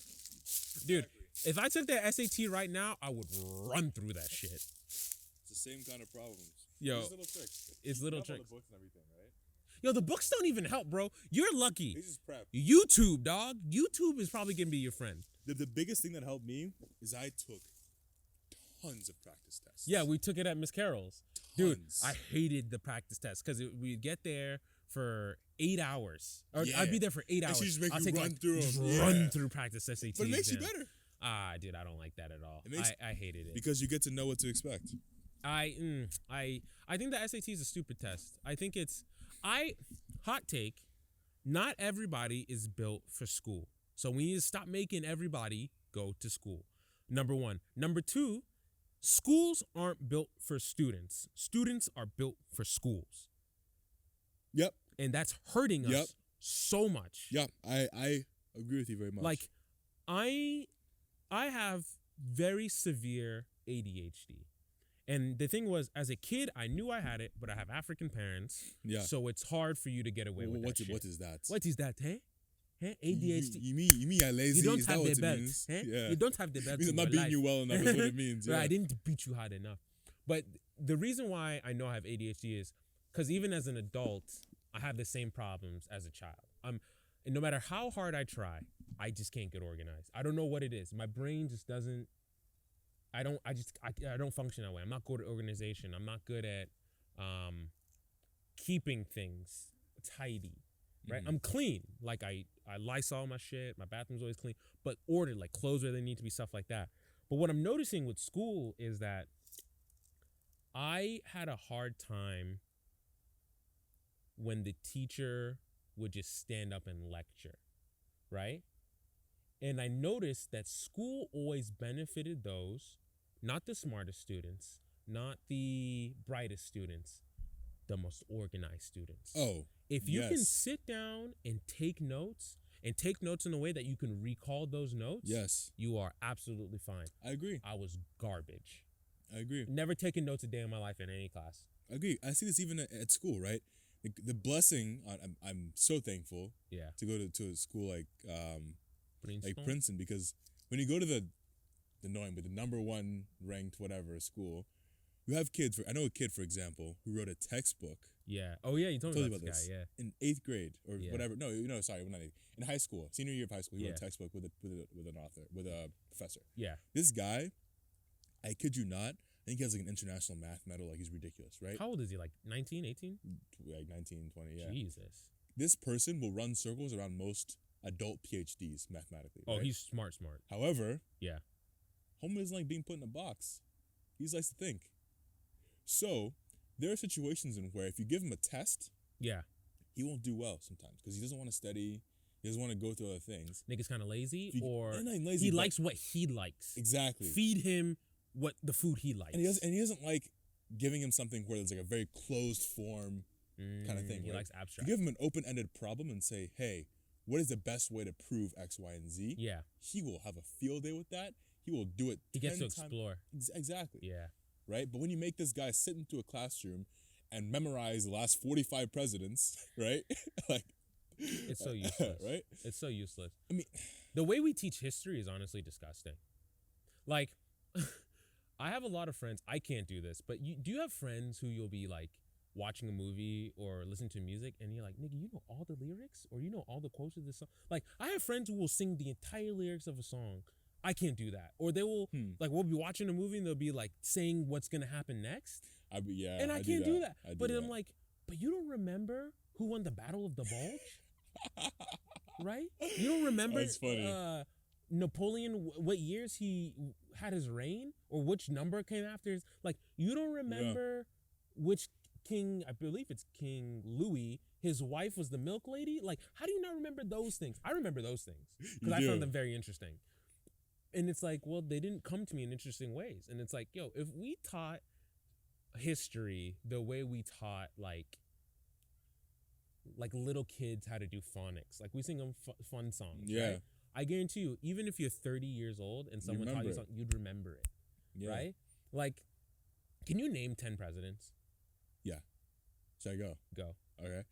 Dude, if I took that SAT right now, I would run through that shit. It's the same kind of problems. Yo, It's little tricks. it's You little have all tricks. the books and everything, right? Yo, the books don't even help, bro. You're lucky. This is prep. YouTube, dog. YouTube is probably going to be your friend. The biggest thing that helped me is I took tons of practice tests. Yeah, we took it at Miss Carroll's. Dude, Tons. I hated the practice test because we'd get there for 8 hours. Or Yeah. I'd be there for 8 And hours. she just make I'll you take run like, through just 'em. Yeah. run through practice SATs. But it makes you man. better Dude, I don't like that at all. It makes- I hated it. because you get to know what to expect. I think the SAT is a stupid test. I think hot take, not everybody is built for school. So we need to stop making everybody go to school. Number one. Number two, schools aren't built for students. Students are built for schools. Yep. And that's hurting Yep. us so much. Yeah, I agree with you very much. Like, I have very severe ADHD. And the thing was, as a kid, I knew I had it, but I have African parents. yeah. So it's hard for you to get away with What that shit. what is that? What is that, eh? Eh? ADHD. You mean I'm lazy? You don't Is that have what the it belt. means? Eh? Yeah. You don't have the belt Means in I'm not your beating life. you well enough is what it means. Right, Yeah. I didn't beat you hard enough. But the reason why I know I have ADHD is because even as an adult, I have the same problems as a child. And no matter how hard I try, I just can't get organized. I don't know what it is. My brain just doesn't. I don't function that way. I'm not good at organization. I'm not good at keeping things tidy. Right? Mhm. I'm clean. Like I Lysol my shit. My bathroom's always clean. But ordered, like clothes where they need to be, stuff like that. But what I'm noticing with school is that I had a hard time when the teacher would just stand up and lecture, right? And I noticed that school always benefited those, not the smartest students, not the brightest students, the most organized students. Oh, If you can yes. sit down and take notes in a way that you can recall those notes, yes, you are absolutely fine. I agree. I was garbage. I agree. Never taken notes a day in my life in any class. I agree. I see this even at school, right? The blessing. I'm so thankful Yeah. to go to a school like Princeton? Princeton, because when you go to the knowing, but the number one ranked whatever school, you have kids. I know a kid, for example, who wrote a textbook Yeah. Oh, yeah, you told me Told you about this about guy, yeah. in 8th grade or Yeah. whatever. No, sorry, not 8th. In high school, senior year of high school, he wrote Yeah. a textbook with an author, with a professor. Yeah. This guy, I kid you not, I think he has like an international math medal. Like, he's ridiculous, right? How old is he? Like 19, 18? Like 19, 20, yeah. Jesus. This person will run circles around most adult PhDs mathematically. Oh, right? he's smart. However, Yeah. Hama doesn't like being put in a box. He just likes to think. So there are situations in where if you give him a test, Yeah. he won't do well sometimes because he doesn't want to study. He doesn't want to go through other things. Nigga's kind of lazy, If you- or not even lazy, he but- likes what he likes. Exactly. Feed him what the food he likes. And he doesn't like giving him something where there's like a very closed form kind of thing. He right? likes You abstract. give him an open-ended problem and say, hey, what is the best way to prove X, Y, and Z? Yeah. He will have a field day with that. He will do it. He gets 10 to times- explore. Exactly. Yeah. Right? But when you make this guy sit into a classroom and memorize the last 45 presidents, right? Like, It's so useless. Right? It's so useless. I mean, The way we teach history is honestly disgusting. Like, I have a lot of friends. I can't do this, but do you have friends who you'll be like watching a movie or listening to music and you're like, nigga, you know all the lyrics or you know all the quotes of this song? Like, I have friends who will sing the entire lyrics of a song. I can't do that. Or they will, like, we'll be watching a movie and they'll be like saying what's going to happen next. I Can't do that. But I'm like, but you don't remember who won the Battle of the Bulge? Right? You don't remember That's funny. Napoleon, what years he had his reign or which number came after his, like, you don't remember which king, I believe it's King Louis, his wife was the milk lady. Like, how do you not remember those things? I remember those things because I found them very interesting. And it's like, well, they didn't come to me in interesting ways. And it's like, yo, if we taught history the way we taught like little kids how to do phonics, like we sing them fun songs, right? I guarantee you, even if you're 30 years old and someone taught you something, you'd remember it, right? Like, can you name 10 presidents? Yeah. Should I go? Go. Okay.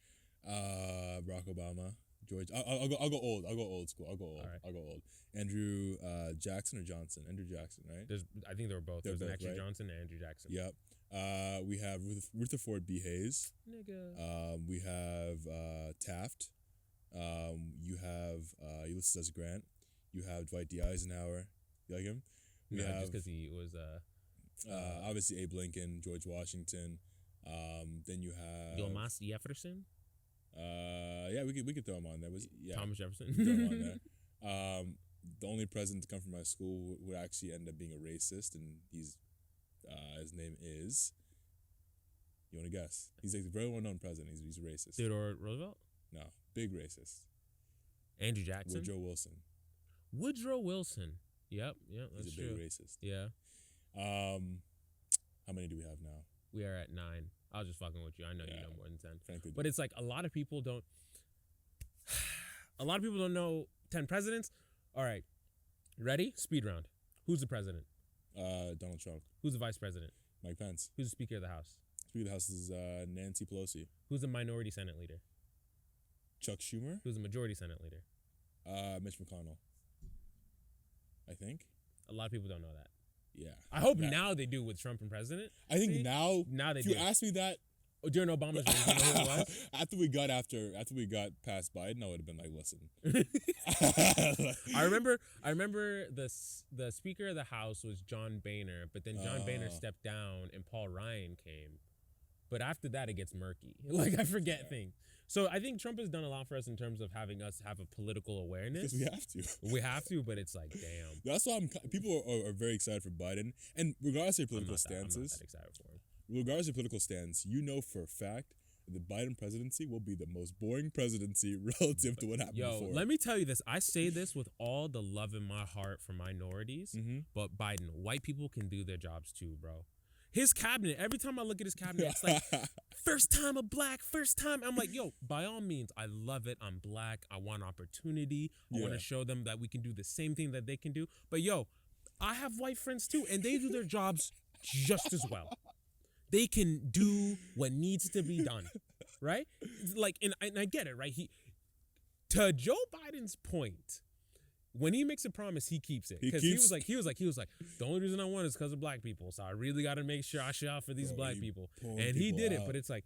Barack Obama, George. I'll go old. I'll go old school. I'll go old. All right. I'll go old. Andrew Jackson or Johnson? Andrew Jackson, right? I think they were both. They're There's an both, Andrew right? Johnson and Andrew Jackson. Yep. We have Rutherford B. Hayes. Nigga. We have Taft. You have Ulysses S. Grant. You have Dwight D. Eisenhower. You like him? We No, have just because he was obviously Abe Lincoln, George Washington. Then you have Thomas Jefferson. yeah, we could throw him on there. Thomas Jefferson. Throw him on there. The only president to come from my school would actually end up being a racist, and his name is. You want to guess? He's like a very well-known president. He's a racist. Theodore Roosevelt. No, big racist. Andrew Jackson. Woodrow Wilson. Yep, that's He's a true. big racist. Yeah. How many do we have now? We are at 9. I was just fucking with you. I know you know more than 10. Frankly, But it's like a lot of people don't. A lot of people don't know 10 presidents. All right, ready? Speed round. Who's the president? Donald Trump. Who's the vice president? Mike Pence. Who's the Speaker of the House? Speaker of the House is Nancy Pelosi. Who's the minority Senate leader? Chuck Schumer. Who's the majority Senate leader? Mitch McConnell. I think. A lot of people don't know that. Yeah. I hope now they do with Trump and president. I think See? now they if do. you ask me that During Obama's reign, you know who it was? after we got past Biden, I would have been like, listen. I remember the Speaker of the House was John Boehner, but then John Boehner stepped down and Paul Ryan came. But after that, it gets murky. Like, I forget things. So I think Trump has done a lot for us in terms of having us have a political awareness. Because we have to. We have to, but it's like, damn. That's why people are very excited for Biden. And regardless of your political stances, I'm not that excited for him. Regardless of your political stance, you know for a fact that the Biden presidency will be the most boring presidency relative to what happened before. Let me tell you this. I say this with all the love in my heart for minorities, but Biden, white people can do their jobs too, bro. His cabinet, every time I look at his cabinet, it's like, first time a black, first time. I'm like, yo, by all means, I love it. I'm black. I want opportunity. I want to show them that we can do the same thing that they can do. But yo, I have white friends too, and they do their jobs just as well. They can do what needs to be done, right? Like, and I get it, right? To Joe Biden's point, when he makes a promise, he keeps it. Because he was like, the only reason I won is because of black people. So I really got to make sure I show out for these black people. And he did it. But it's like,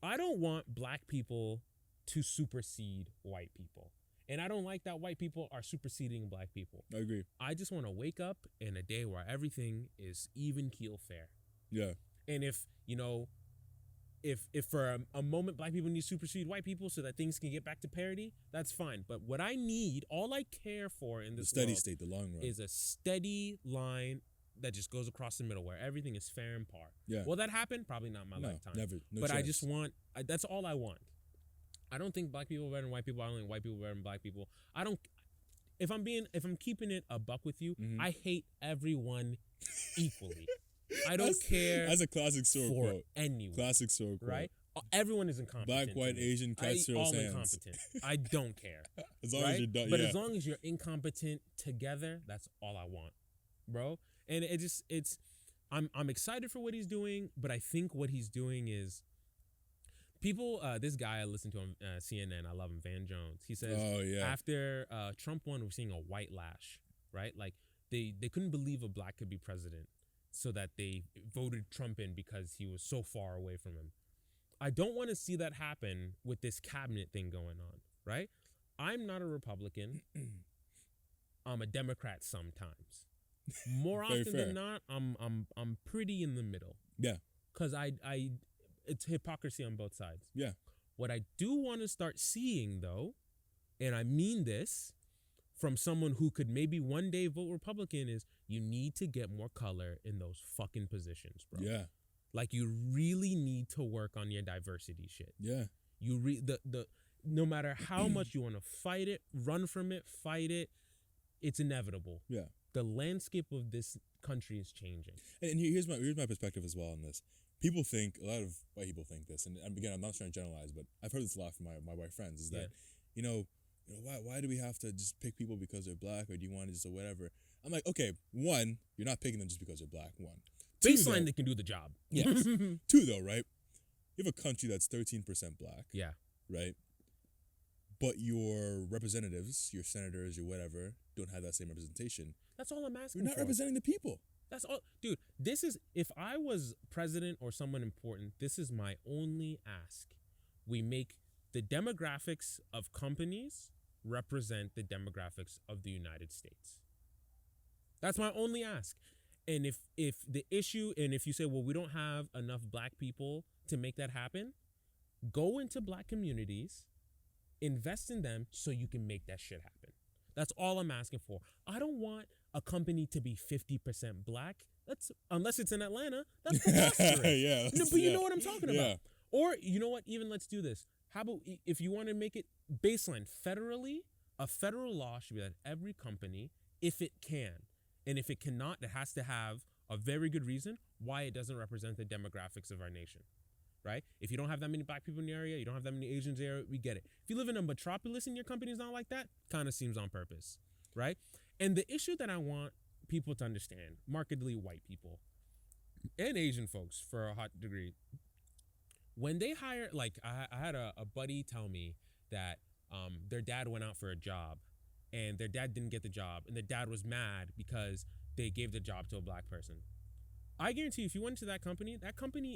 I don't want black people to supersede white people. And I don't like that white people are superseding black people. I agree. I just want to wake up in a day where everything is even keel fair. Yeah. And if, if for a moment black people need to supersede white people so that things can get back to parity, that's fine. But what I need, all I care for in The this steady world state, the long run. is a steady line that just goes across the middle where everything is fair and par. Yeah. Will that happen? Probably not in my No, lifetime. never. No but chance. I just want, that's all I want. I don't think black people are better than white people. I don't think white people are better than black people. I don't, if I'm keeping it a buck with you, I hate everyone equally. I don't care. That's a classic sword for quote. anyone. Classic sword quote. Right? Everyone is incompetent. Black, white, to me. Asian, cats, all hands. incompetent. I don't care. As long right? as you're done. But yeah. as long as you're incompetent together, that's all I want, bro. And I'm excited for what he's doing, but I think what he's doing is people. This guy I listen to on CNN, I love him, Van Jones. He says, oh yeah. after Trump won, we're seeing a white lash, right? Like they couldn't believe a black could be president, so that they voted Trump in because he was so far away from him. I don't want to see that happen with this cabinet thing going on, right? I'm not a Republican. I'm a Democrat sometimes. More Very often fair. than not, I'm pretty in the middle. Yeah. Cause I it's hypocrisy on both sides. Yeah. What I do want to start seeing though, and I mean this from someone who could maybe one day vote Republican, is you need to get more color in those fucking positions, bro. Yeah. Like you really need to work on your diversity shit. Yeah. You the no matter how much you want to fight it, run from it, fight it, it's inevitable. Yeah. The landscape of this country is changing. And here's my perspective as well on this. People think, a lot of white people think this, and again, I'm not trying to generalize, but I've heard this a lot from my white friends, is that, why do we have to just pick people because they're black, or do you want to just, or whatever? I'm like, okay, one, you're not picking them just because they're black, one. Two, Baseline, they can do the job. Yes. Two, though, right? You have a country that's 13% black. Yeah. Right? But your representatives, your senators, your whatever, don't have that same representation. That's all I'm asking You're not for. representing the people. That's all. Dude, this is, if I was president or someone important, this is my only ask. We make the demographics of companies represent the demographics of the United States. That's my only ask. And if the issue, and if you say, well, we don't have enough black people to make that happen, go into black communities, invest in them so you can make that shit happen. That's all I'm asking for. I don't want a company to be 50% black. That's, unless it's in Atlanta, that's preposterous. Yeah. No, but you know what I'm talking Yeah. about. Or you know what? Even let's do this. How about if you want to make it baseline federally, a federal law should be that every company, if it can, and if it cannot, it has to have a very good reason why it doesn't represent the demographics of our nation, right? If you don't have that many black people in the area, you don't have that many Asians there, we get it. If you live in a metropolis and your company's not like that, kind of seems on purpose, right? And the issue that I want people to understand, markedly white people and Asian folks for a hot degree, when they hire, like I had a buddy tell me that their dad went out for a job and their dad didn't get the job and the dad was mad because they gave the job to a black person. I guarantee you, if you went to that company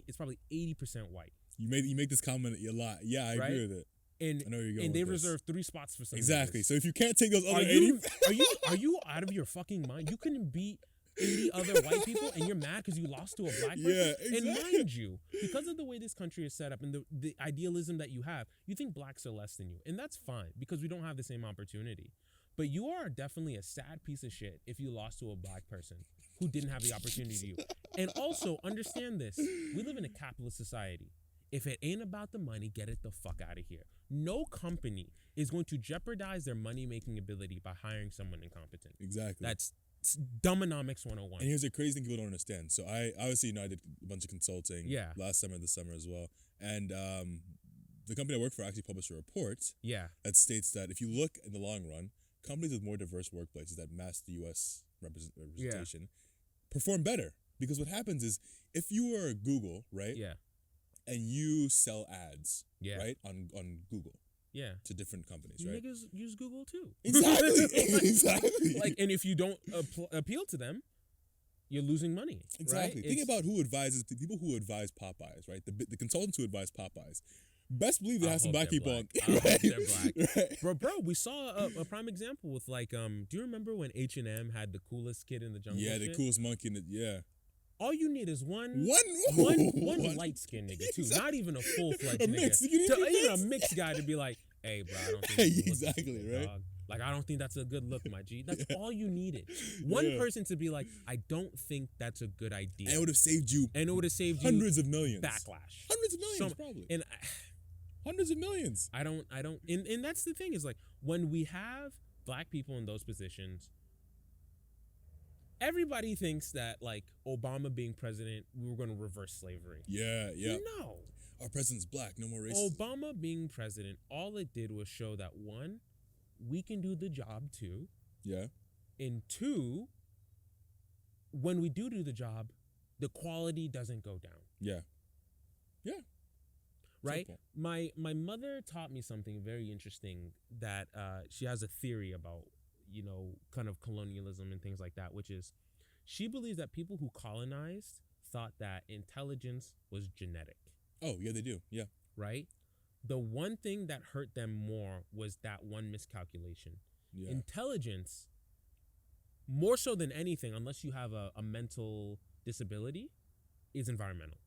is probably 80% white. You make this comment a lot. Yeah, I agree with it. And I know where you're going and they with this. reserve 3 spots for some. Exactly. So if you can't take those other Are 80, you are you out of your fucking mind? You couldn't beat 80 other white people and you're mad because you lost to a black person? Yeah, exactly. And mind you, because of the way this country is set up and the idealism that you have, you think blacks are less than you. And that's fine because we don't have the same opportunity. But you are definitely a sad piece of shit if you lost to a black person who didn't have the opportunity to you. And also, understand this. We live in a capitalist society. If it ain't about the money, get it the fuck out of here. No company is going to jeopardize their money-making ability by hiring someone incompetent. Exactly. That's dumbonomics 101. And here's a crazy thing people don't understand. So I did a bunch of consulting last summer, this summer as well. And the company I work for actually published a report that states that if you look in the long run, companies with more diverse workplaces that match the U.S. representation perform better. Because what happens is, if you are Google, right? Yeah. And you sell ads, right? On Google. Yeah. To different companies, right? Niggas use Google too. Exactly. Exactly. Like, and if you don't appeal to them, you're losing money. Exactly. Right? Think about who advises people who advise Popeyes, right? The consultants who advise Popeyes. Best believe they have some black people on. I hope Right? they're black. Right. Bro, we saw a prime example with like, do you remember when H&M had the coolest kid in the jungle? Yeah, the shit? coolest monkey in the, All you need is one One light skinned nigga too, Exactly. not even a full fledged A nigga. mix. You need to be Even a mixed. mixed guy to be like, hey, bro, I don't think you look Exactly, this good, right? dog. Like, I don't think that's a good look, my G. That's all you needed. One Yeah. person to be like, I don't think that's a good idea. And it would have saved you And it would have saved hundreds of millions. backlash. Hundreds of millions, Some- probably. And Hundreds of millions. I don't, and that's the thing is like when we have black people in those positions, everybody thinks that like Obama being president, we were going to reverse slavery. Yeah. No. Our president's black. No more racism. Obama being president, all it did was show that one, we can do the job too. Yeah. And two, when we do the job, the quality doesn't go down. Yeah. Right? Simple. My mother taught me something very interesting that she has a theory about, kind of colonialism and things like that, which is she believes that people who colonized thought that intelligence was genetic. Oh, yeah, they do. Yeah. Right? The one thing that hurt them more was that one miscalculation. Yeah. Intelligence, more so than anything, unless you have a mental disability, is environmental.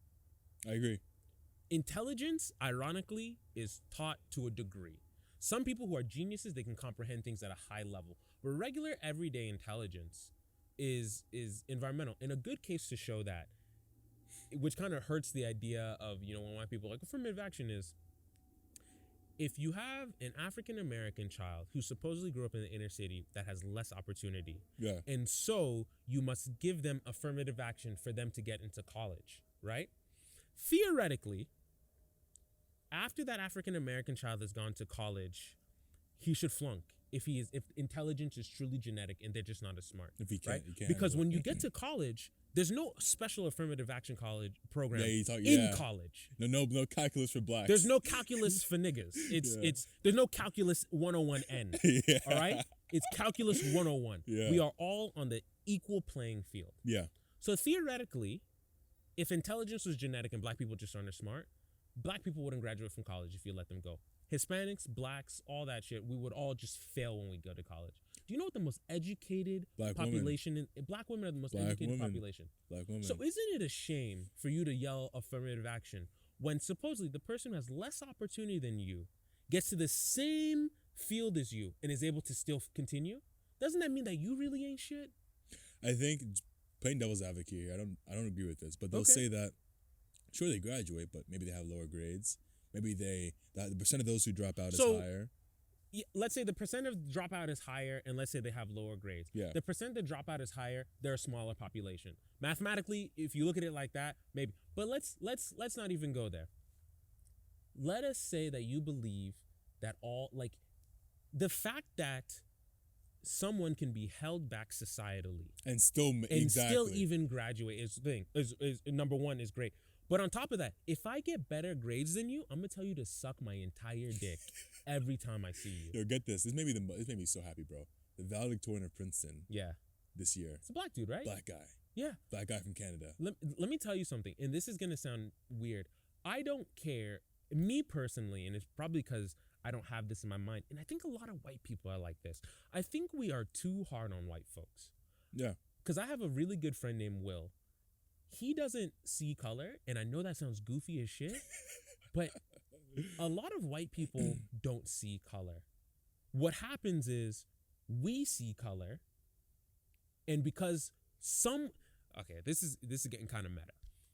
I agree. Intelligence, ironically, is taught to a degree. Some people who are geniuses, they can comprehend things at a high level. But regular, everyday intelligence is environmental. And a good case to show that, which kind of hurts the idea of, when white people are like, affirmative action is, if you have an African-American child who supposedly grew up in the inner city that has less opportunity, Yeah. and so you must give them affirmative action for them to get into college, right? Theoretically, after that African-American child has gone to college, he should flunk if intelligence is truly genetic and they're just not as smart. If he can't, right? you can't. Because handle when it. you get to college, there's no special affirmative action college program Yeah, in college. No calculus for blacks. There's no calculus for niggas. There's no calculus 101N. Yeah. All right? It's calculus 101. Yeah. We are all on the equal playing field. Yeah. So theoretically, if intelligence was genetic and black people just aren't as smart, black people wouldn't graduate from college if you let them go. Hispanics, blacks, all that shit, we would all just fail when we go to college. Do you know what the most educated Black population in black women are the most educated population? Black women. So isn't it a shame for you to yell affirmative action when supposedly the person who has less opportunity than you gets to the same field as you and is able to still continue? Doesn't that mean that you really ain't shit? I think playing devil's advocate here, I don't agree with this, but they'll Okay. say that sure they graduate, but maybe they have lower grades. Maybe the percent of those who drop out is higher. Yeah, let's say the percent of dropout is higher, and let's say they have lower grades. Yeah. The percent that dropout is higher, they're a smaller population. Mathematically, if you look at it like that, maybe. But let's not even go there. Let us say that you believe that the fact that someone can be held back societally And still still even graduate is number one is great. But on top of that, if I get better grades than you, I'm gonna tell you to suck my entire dick every time I see you. Yo, get this. This made me so happy, bro. The valedictorian of Princeton Yeah, this year. it's a black dude, right? Black guy. Yeah. Black guy from Canada. Let me tell you something, and this is gonna sound weird. I don't care, me personally, and it's probably because I don't have this in my mind, and I think a lot of white people are like this. I think we are too hard on white folks. Yeah. Because I have a really good friend named Will. He doesn't see color, and I know that sounds goofy as shit, but a lot of white people don't see color. What happens is we see color, and because this is getting kind of meta.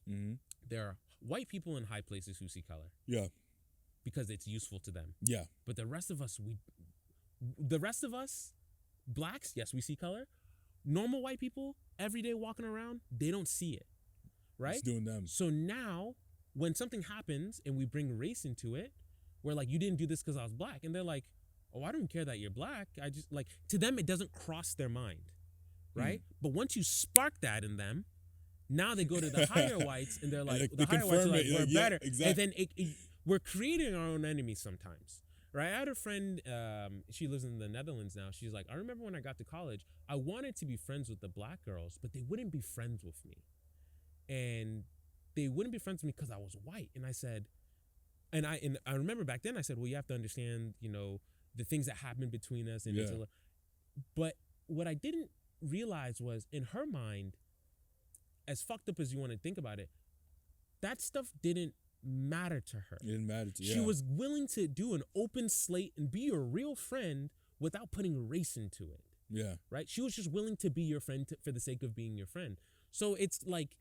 Mm-hmm. There are white people in high places who see color Yeah. because it's useful to them. Yeah. But the rest of us, blacks, yes, we see color. Normal white people, every day walking around, they don't see it, right? It's doing them. So now, when something happens and we bring race into it, we're like, you didn't do this because I was black. And they're like, oh, I don't care that you're black. I just, to them, it doesn't cross their mind, right? But once you spark that in them, now they go to the higher whites and they're like, they the higher whites are confirm like, it, we're better. exactly. And then we're creating our own enemies sometimes. Right, I had a friend, she lives in the Netherlands now. She's like, I remember when I got to college, I wanted to be friends with the black girls, but they wouldn't be friends with me. And they wouldn't be friends with me because I was white. And I said, and I remember back then I said, well, you have to understand, the things that happened between us. But what I didn't realize was in her mind, as fucked up as you want to think about it, that stuff didn't matter to her. It didn't matter to you. She was willing to do an open slate and be your real friend without putting race into it. Yeah. Right? She was just willing to be your friend for the sake of being your friend. So it's like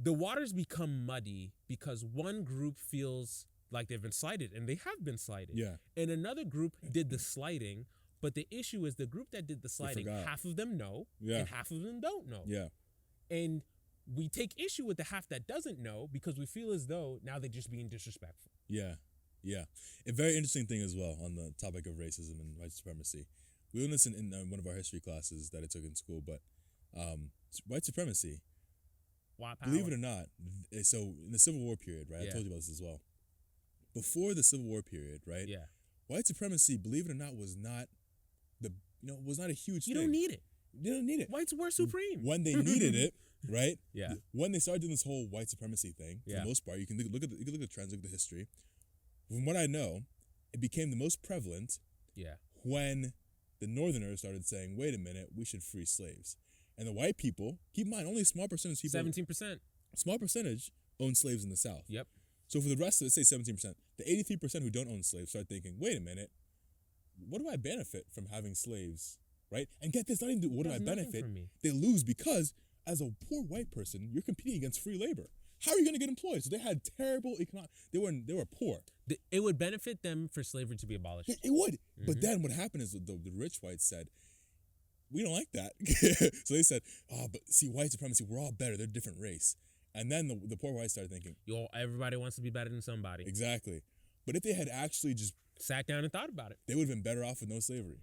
the waters become muddy because one group feels like they've been slighted, and they have been slighted. Yeah. And another group did the slighting, but the issue is the group that did the sliding, half of them know, and half of them don't know. Yeah. And we take issue with the half that doesn't know because we feel as though now they're just being disrespectful. Yeah. Yeah. A very interesting thing as well on the topic of racism and white supremacy. We learned this in one of our history classes that I took in school, but white supremacy, believe it or not, so in the Civil War period, right? I told you about this as well. Before the Civil War period, right? Yeah. White supremacy, believe it or not, was not a huge thing. You don't need it. You don't need it. Whites were supreme. When they needed it, right? Yeah. When they started doing this whole white supremacy thing, for the most part, you can look at the trends, look at the history. From what I know, it became the most prevalent when the Northerners started saying, wait a minute, we should free slaves. And the white people, keep in mind, only a small percentage of people, 17%. Small percentage own slaves in the South. Yep. So for the rest of it, say 17%, the 83% who don't own slaves start thinking, wait a minute, what do I benefit from having slaves, right? And get this, not even what do I benefit? They lose because as a poor white person, you're competing against free labor. How are you going to get employed? So they had terrible economic. They were poor. It would benefit them for slavery to be abolished. It would. Mm-hmm. But then what happened is the rich whites said, we don't like that. So they said, but see, white supremacy, we're all better. They're a different race. And then the poor whites started thinking, everybody wants to be better than somebody. Exactly. But if they had actually just sat down and thought about it, they would have been better off with no slavery.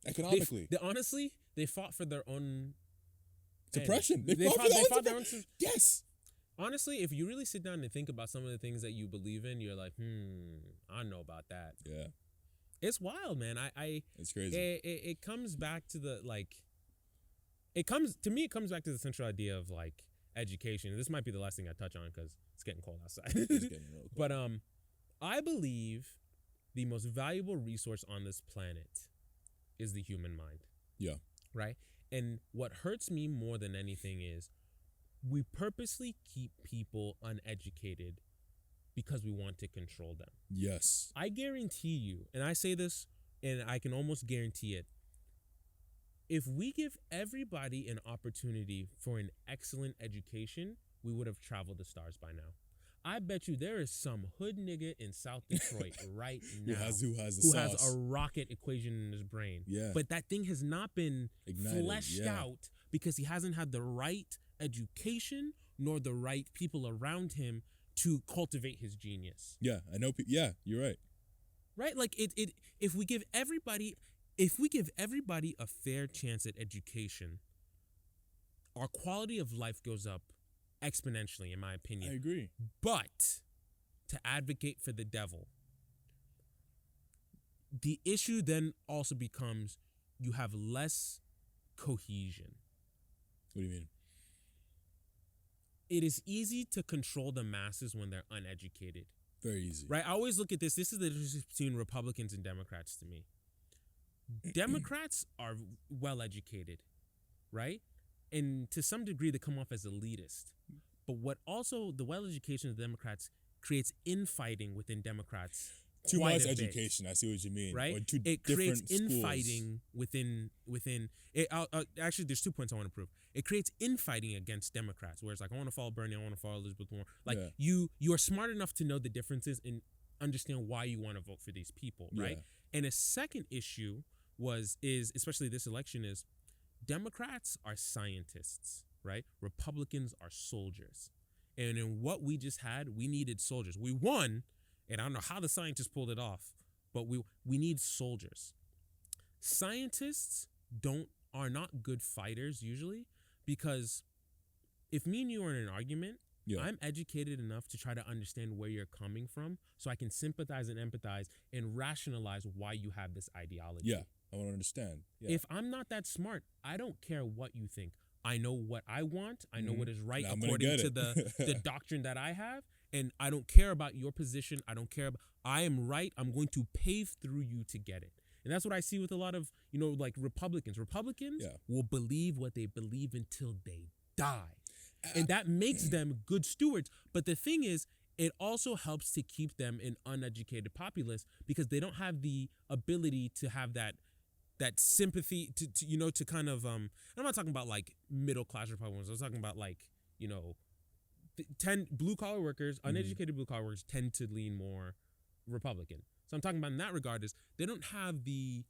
Economically. Honestly, they fought for their own suppression. They fought their own. Yes. Honestly, if you really sit down and think about some of the things that you believe in, you're like, I don't know about that. Yeah. It's wild, man. It's crazy. It comes back to the it comes back to the central idea of like education. This might be the last thing I touch on because it's getting cold outside. It's getting real cold. But I believe the most valuable resource on this planet is the human mind. Yeah. Right? And what hurts me more than anything is we purposely keep people uneducated because we want to control them. Yes. I guarantee you, and I say this and I can almost guarantee it, if we give everybody an opportunity for an excellent education, we would have traveled the stars by now. I bet you there is some hood nigga in South Detroit right now who has a rocket equation in his brain. Yeah. But that thing has not been ignited, fleshed out because he hasn't had the right education nor the right people around him to cultivate his genius. Yeah, I know. Yeah, you're right. Right? Like if we give everybody a fair chance at education, our quality of life goes up exponentially, in my opinion. I agree. But to advocate for the devil, the issue then also becomes you have less cohesion. What do you mean? It is easy to control the masses when they're uneducated. Very easy. Right? I always look at this. This is the difference between Republicans and Democrats to me. Democrats are well educated, right? And to some degree, they come off as elitist. But what also the well education of the Democrats creates infighting within Democrats. Too much education. I see what you mean. Right? Or it creates schools. infighting within it. Actually, there's 2 points I want to prove. It creates infighting against Democrats, where it's like, I want to follow Bernie, I want to follow Elizabeth Warren. Like you are smart enough to know the differences and understand why you want to vote for these people, right? And a second issue is especially this election is Democrats are scientists, right? Republicans are soldiers. And in what we just had, we needed soldiers. We won, and I don't know how the scientists pulled it off, but we need soldiers. Scientists are not good fighters usually, because if me and you are in an argument, I'm educated enough to try to understand where you're coming from so I can sympathize and empathize and rationalize why you have this ideology. Yeah, I want to understand. Yeah. If I'm not that smart, I don't care what you think. I know what I want. I know what is right according to the doctrine that I have. And I don't care about your position. I am right. I'm going to pave through you to get it. And that's what I see with a lot of, like Republicans. Republicans will believe what they believe until they die. And that makes them good stewards. But the thing is, it also helps to keep them an uneducated populace because they don't have the ability to have that sympathy to kind of I'm not talking about like middle class Republicans. I'm talking about like, blue collar workers, uneducated blue collar workers tend to lean more Republican. So I'm talking about in that regard is they don't have the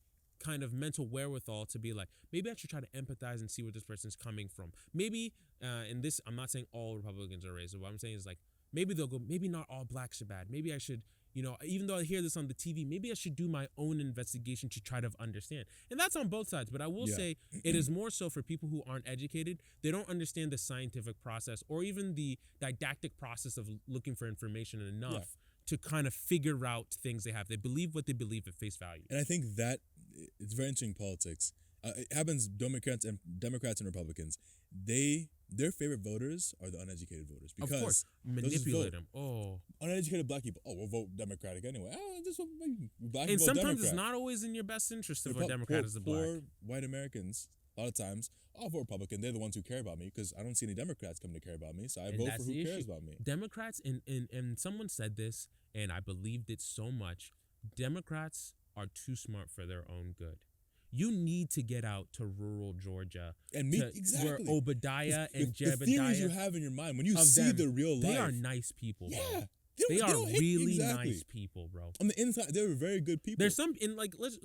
kind of mental wherewithal to be like, maybe I should try to empathize and see where this person's coming from. Maybe in this, I'm not saying all Republicans are racist. What I'm saying is like, maybe they'll go, maybe not all blacks are bad. Maybe I should, even though I hear this on the TV, maybe I should do my own investigation to try to understand. And that's on both sides. But I will say it is more so for people who aren't educated. They don't understand the scientific process or even the didactic process of looking for information enough to kind of figure out things they have. They believe what they believe at face value. And I think that it's very interesting politics. It happens Democrats and Republicans. Their favorite voters are the uneducated voters because of course, manipulate them. Oh, uneducated black people. Oh, we'll vote Democratic anyway. Oh, this will black and people sometimes Democrat. it's not always in your best interest to vote Democrat as a black. Poor white Americans, a lot of times, I'll vote Republican. They're the ones who care about me because I don't see any Democrats come to care about me. So I vote for who cares about me. Democrats, and someone said this, and I believed it so much. Democrats are too smart for their own good. You need to get out to rural Georgia and meet exactly where Obadiah and Jebediah. The theories you have in your mind when you see the real life. They are nice people. Yeah. Bro. They are really nice people, bro. On the inside, they're very good people. There's some in like let's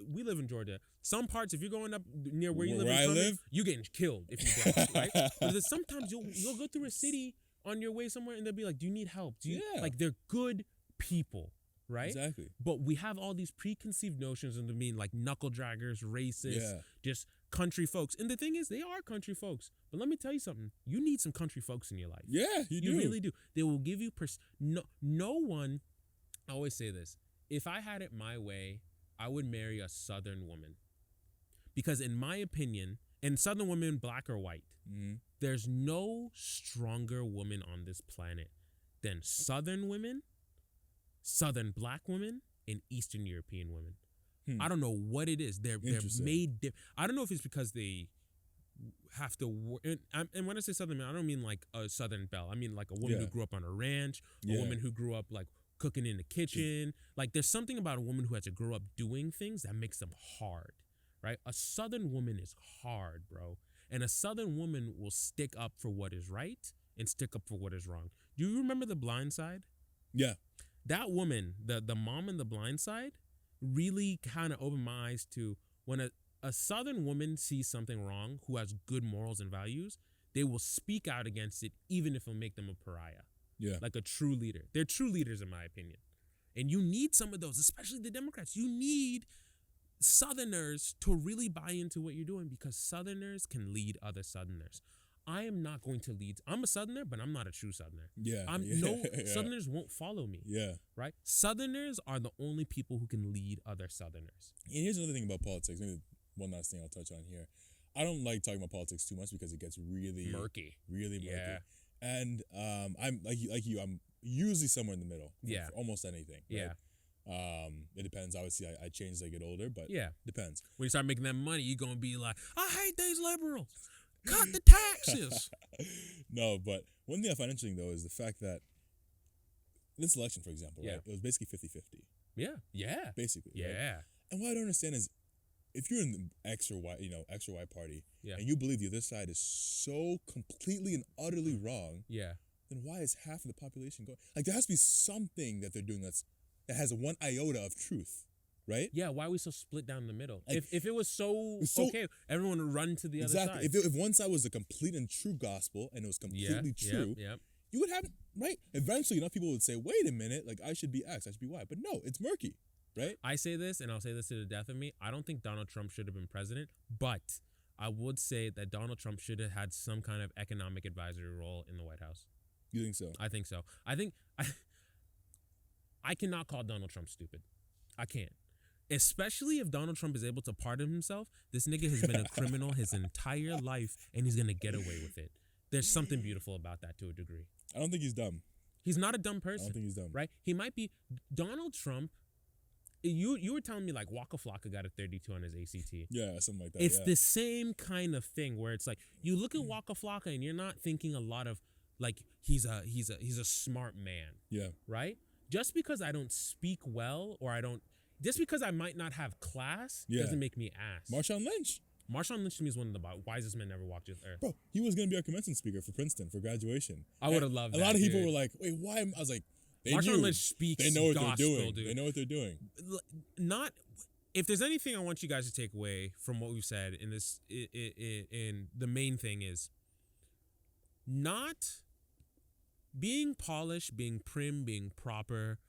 we live in Georgia. Some parts, if you're going up near where you live, you're getting killed if you go, right? But sometimes you'll go through a city on your way somewhere and they'll be like, "Do you need help?" Like they're good people, right? Exactly. But we have all these preconceived notions of them being like knuckle draggers, racist, just country folks. And the thing is, they are country folks. But let me tell you something. You need some country folks in your life. Yeah, you do. You really do. They will give you no one. I always say this. If I had it my way, I would marry a Southern woman. Because in my opinion, and Southern women, black or white, there's no stronger woman on this planet than Southern women, Southern black women, and Eastern European women. I don't know what it is. They're made. I don't know if it's because they have to work. And when I say Southern, I don't mean like a Southern belle. I mean like a woman who grew up on a ranch, a woman who grew up like cooking in the kitchen. Like there's something about a woman who has to grow up doing things that makes them hard, right? A Southern woman is hard, bro. And a Southern woman will stick up for what is right and stick up for what is wrong. Do you remember The Blind Side? Yeah. That woman, the mom in The Blind Side, really kind of opened my eyes to when a Southern woman sees something wrong who has good morals and values, they will speak out against it even if it'll make them a pariah. Yeah. Like a true leader. They're true leaders in my opinion. And you need some of those, especially the Democrats. You need Southerners to really buy into what you're doing because Southerners can lead other Southerners. I am not going to lead. I'm a Southerner, but I'm not a true Southerner. Southerners won't follow me. Yeah. Right? Southerners are the only people who can lead other Southerners. And here's another thing about politics. Maybe one last thing I'll touch on here. I don't like talking about politics too much because it gets really murky. Really murky. Yeah. And I'm like you. I'm usually somewhere in the middle. For almost anything. Right? Yeah. It depends. Obviously, I change as I get older, but depends. When you start making that money, you're gonna be like, I hate these liberals. Cut the taxes. No, but one thing I find interesting, though, is the fact that this election, for example, right? It was basically 50-50. Yeah. Yeah. Basically. Yeah. Right? And what I don't understand is if you're in the X or Y, X or Y party, and you believe the other side is so completely and utterly wrong, then why is half of the population going? Like, there has to be something that they're doing that has one iota of truth. Right? Yeah, why are we so split down the middle? Like, if it was so okay, everyone would run to the other side. If one side was the complete and true gospel and it was completely true, you would have, right? Eventually, enough people would say, wait a minute, like I should be X, I should be Y. But no, it's murky, right? I say this, and I'll say this to the death of me. I don't think Donald Trump should have been president, but I would say that Donald Trump should have had some kind of economic advisory role in the White House. You think so? I think so. I cannot call Donald Trump stupid. I can't. Especially if Donald Trump is able to pardon himself. This nigga has been a criminal his entire life, and he's going to get away with it. There's something beautiful about that to a degree. I don't think he's dumb. He's not a dumb person. I don't think he's dumb. Right? He might be. Donald Trump you were telling me like Waka Flocka got a 32 on his ACT. Yeah, something like that. It's yeah. the same kind of thing where it's like you look at Waka Flocka and you're not thinking a lot of like he's a smart man, Yeah. right? Just because I don't speak well or just because I might not have class doesn't make me ass. Marshawn Lynch. Marshawn Lynch to me is one of the wisest men ever walked this earth. Bro, he was gonna be our commencement speaker for Princeton for graduation. I would have loved a that. lot of people dude. were like, "Wait, why?" I was like, "They Marshawn knew. Lynch speaks. They know what gospel, they're doing. Dude. They know what they're doing." Not if there's anything I want you guys to take away from what we've said in this, in the main thing is not being polished, being prim, being proper.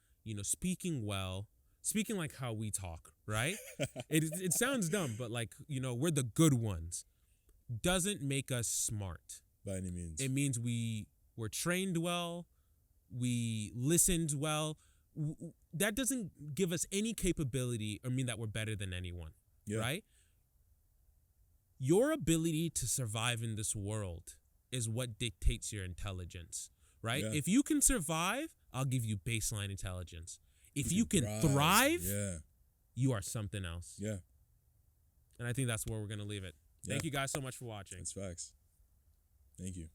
Speaking well, speaking like how we talk, right? It sounds dumb, but like we're the good ones. Doesn't make us smart By any means. It means we're trained well, we listened well. That doesn't give us any capability or mean that we're better than anyone, right? Your ability to survive in this world is what dictates your intelligence, right? Yeah. If you can survive, I'll give you baseline intelligence. If you can thrive, you are something else. Yeah. And I think that's where we're going to leave it. Thank you guys so much for watching. That's facts. Thank you.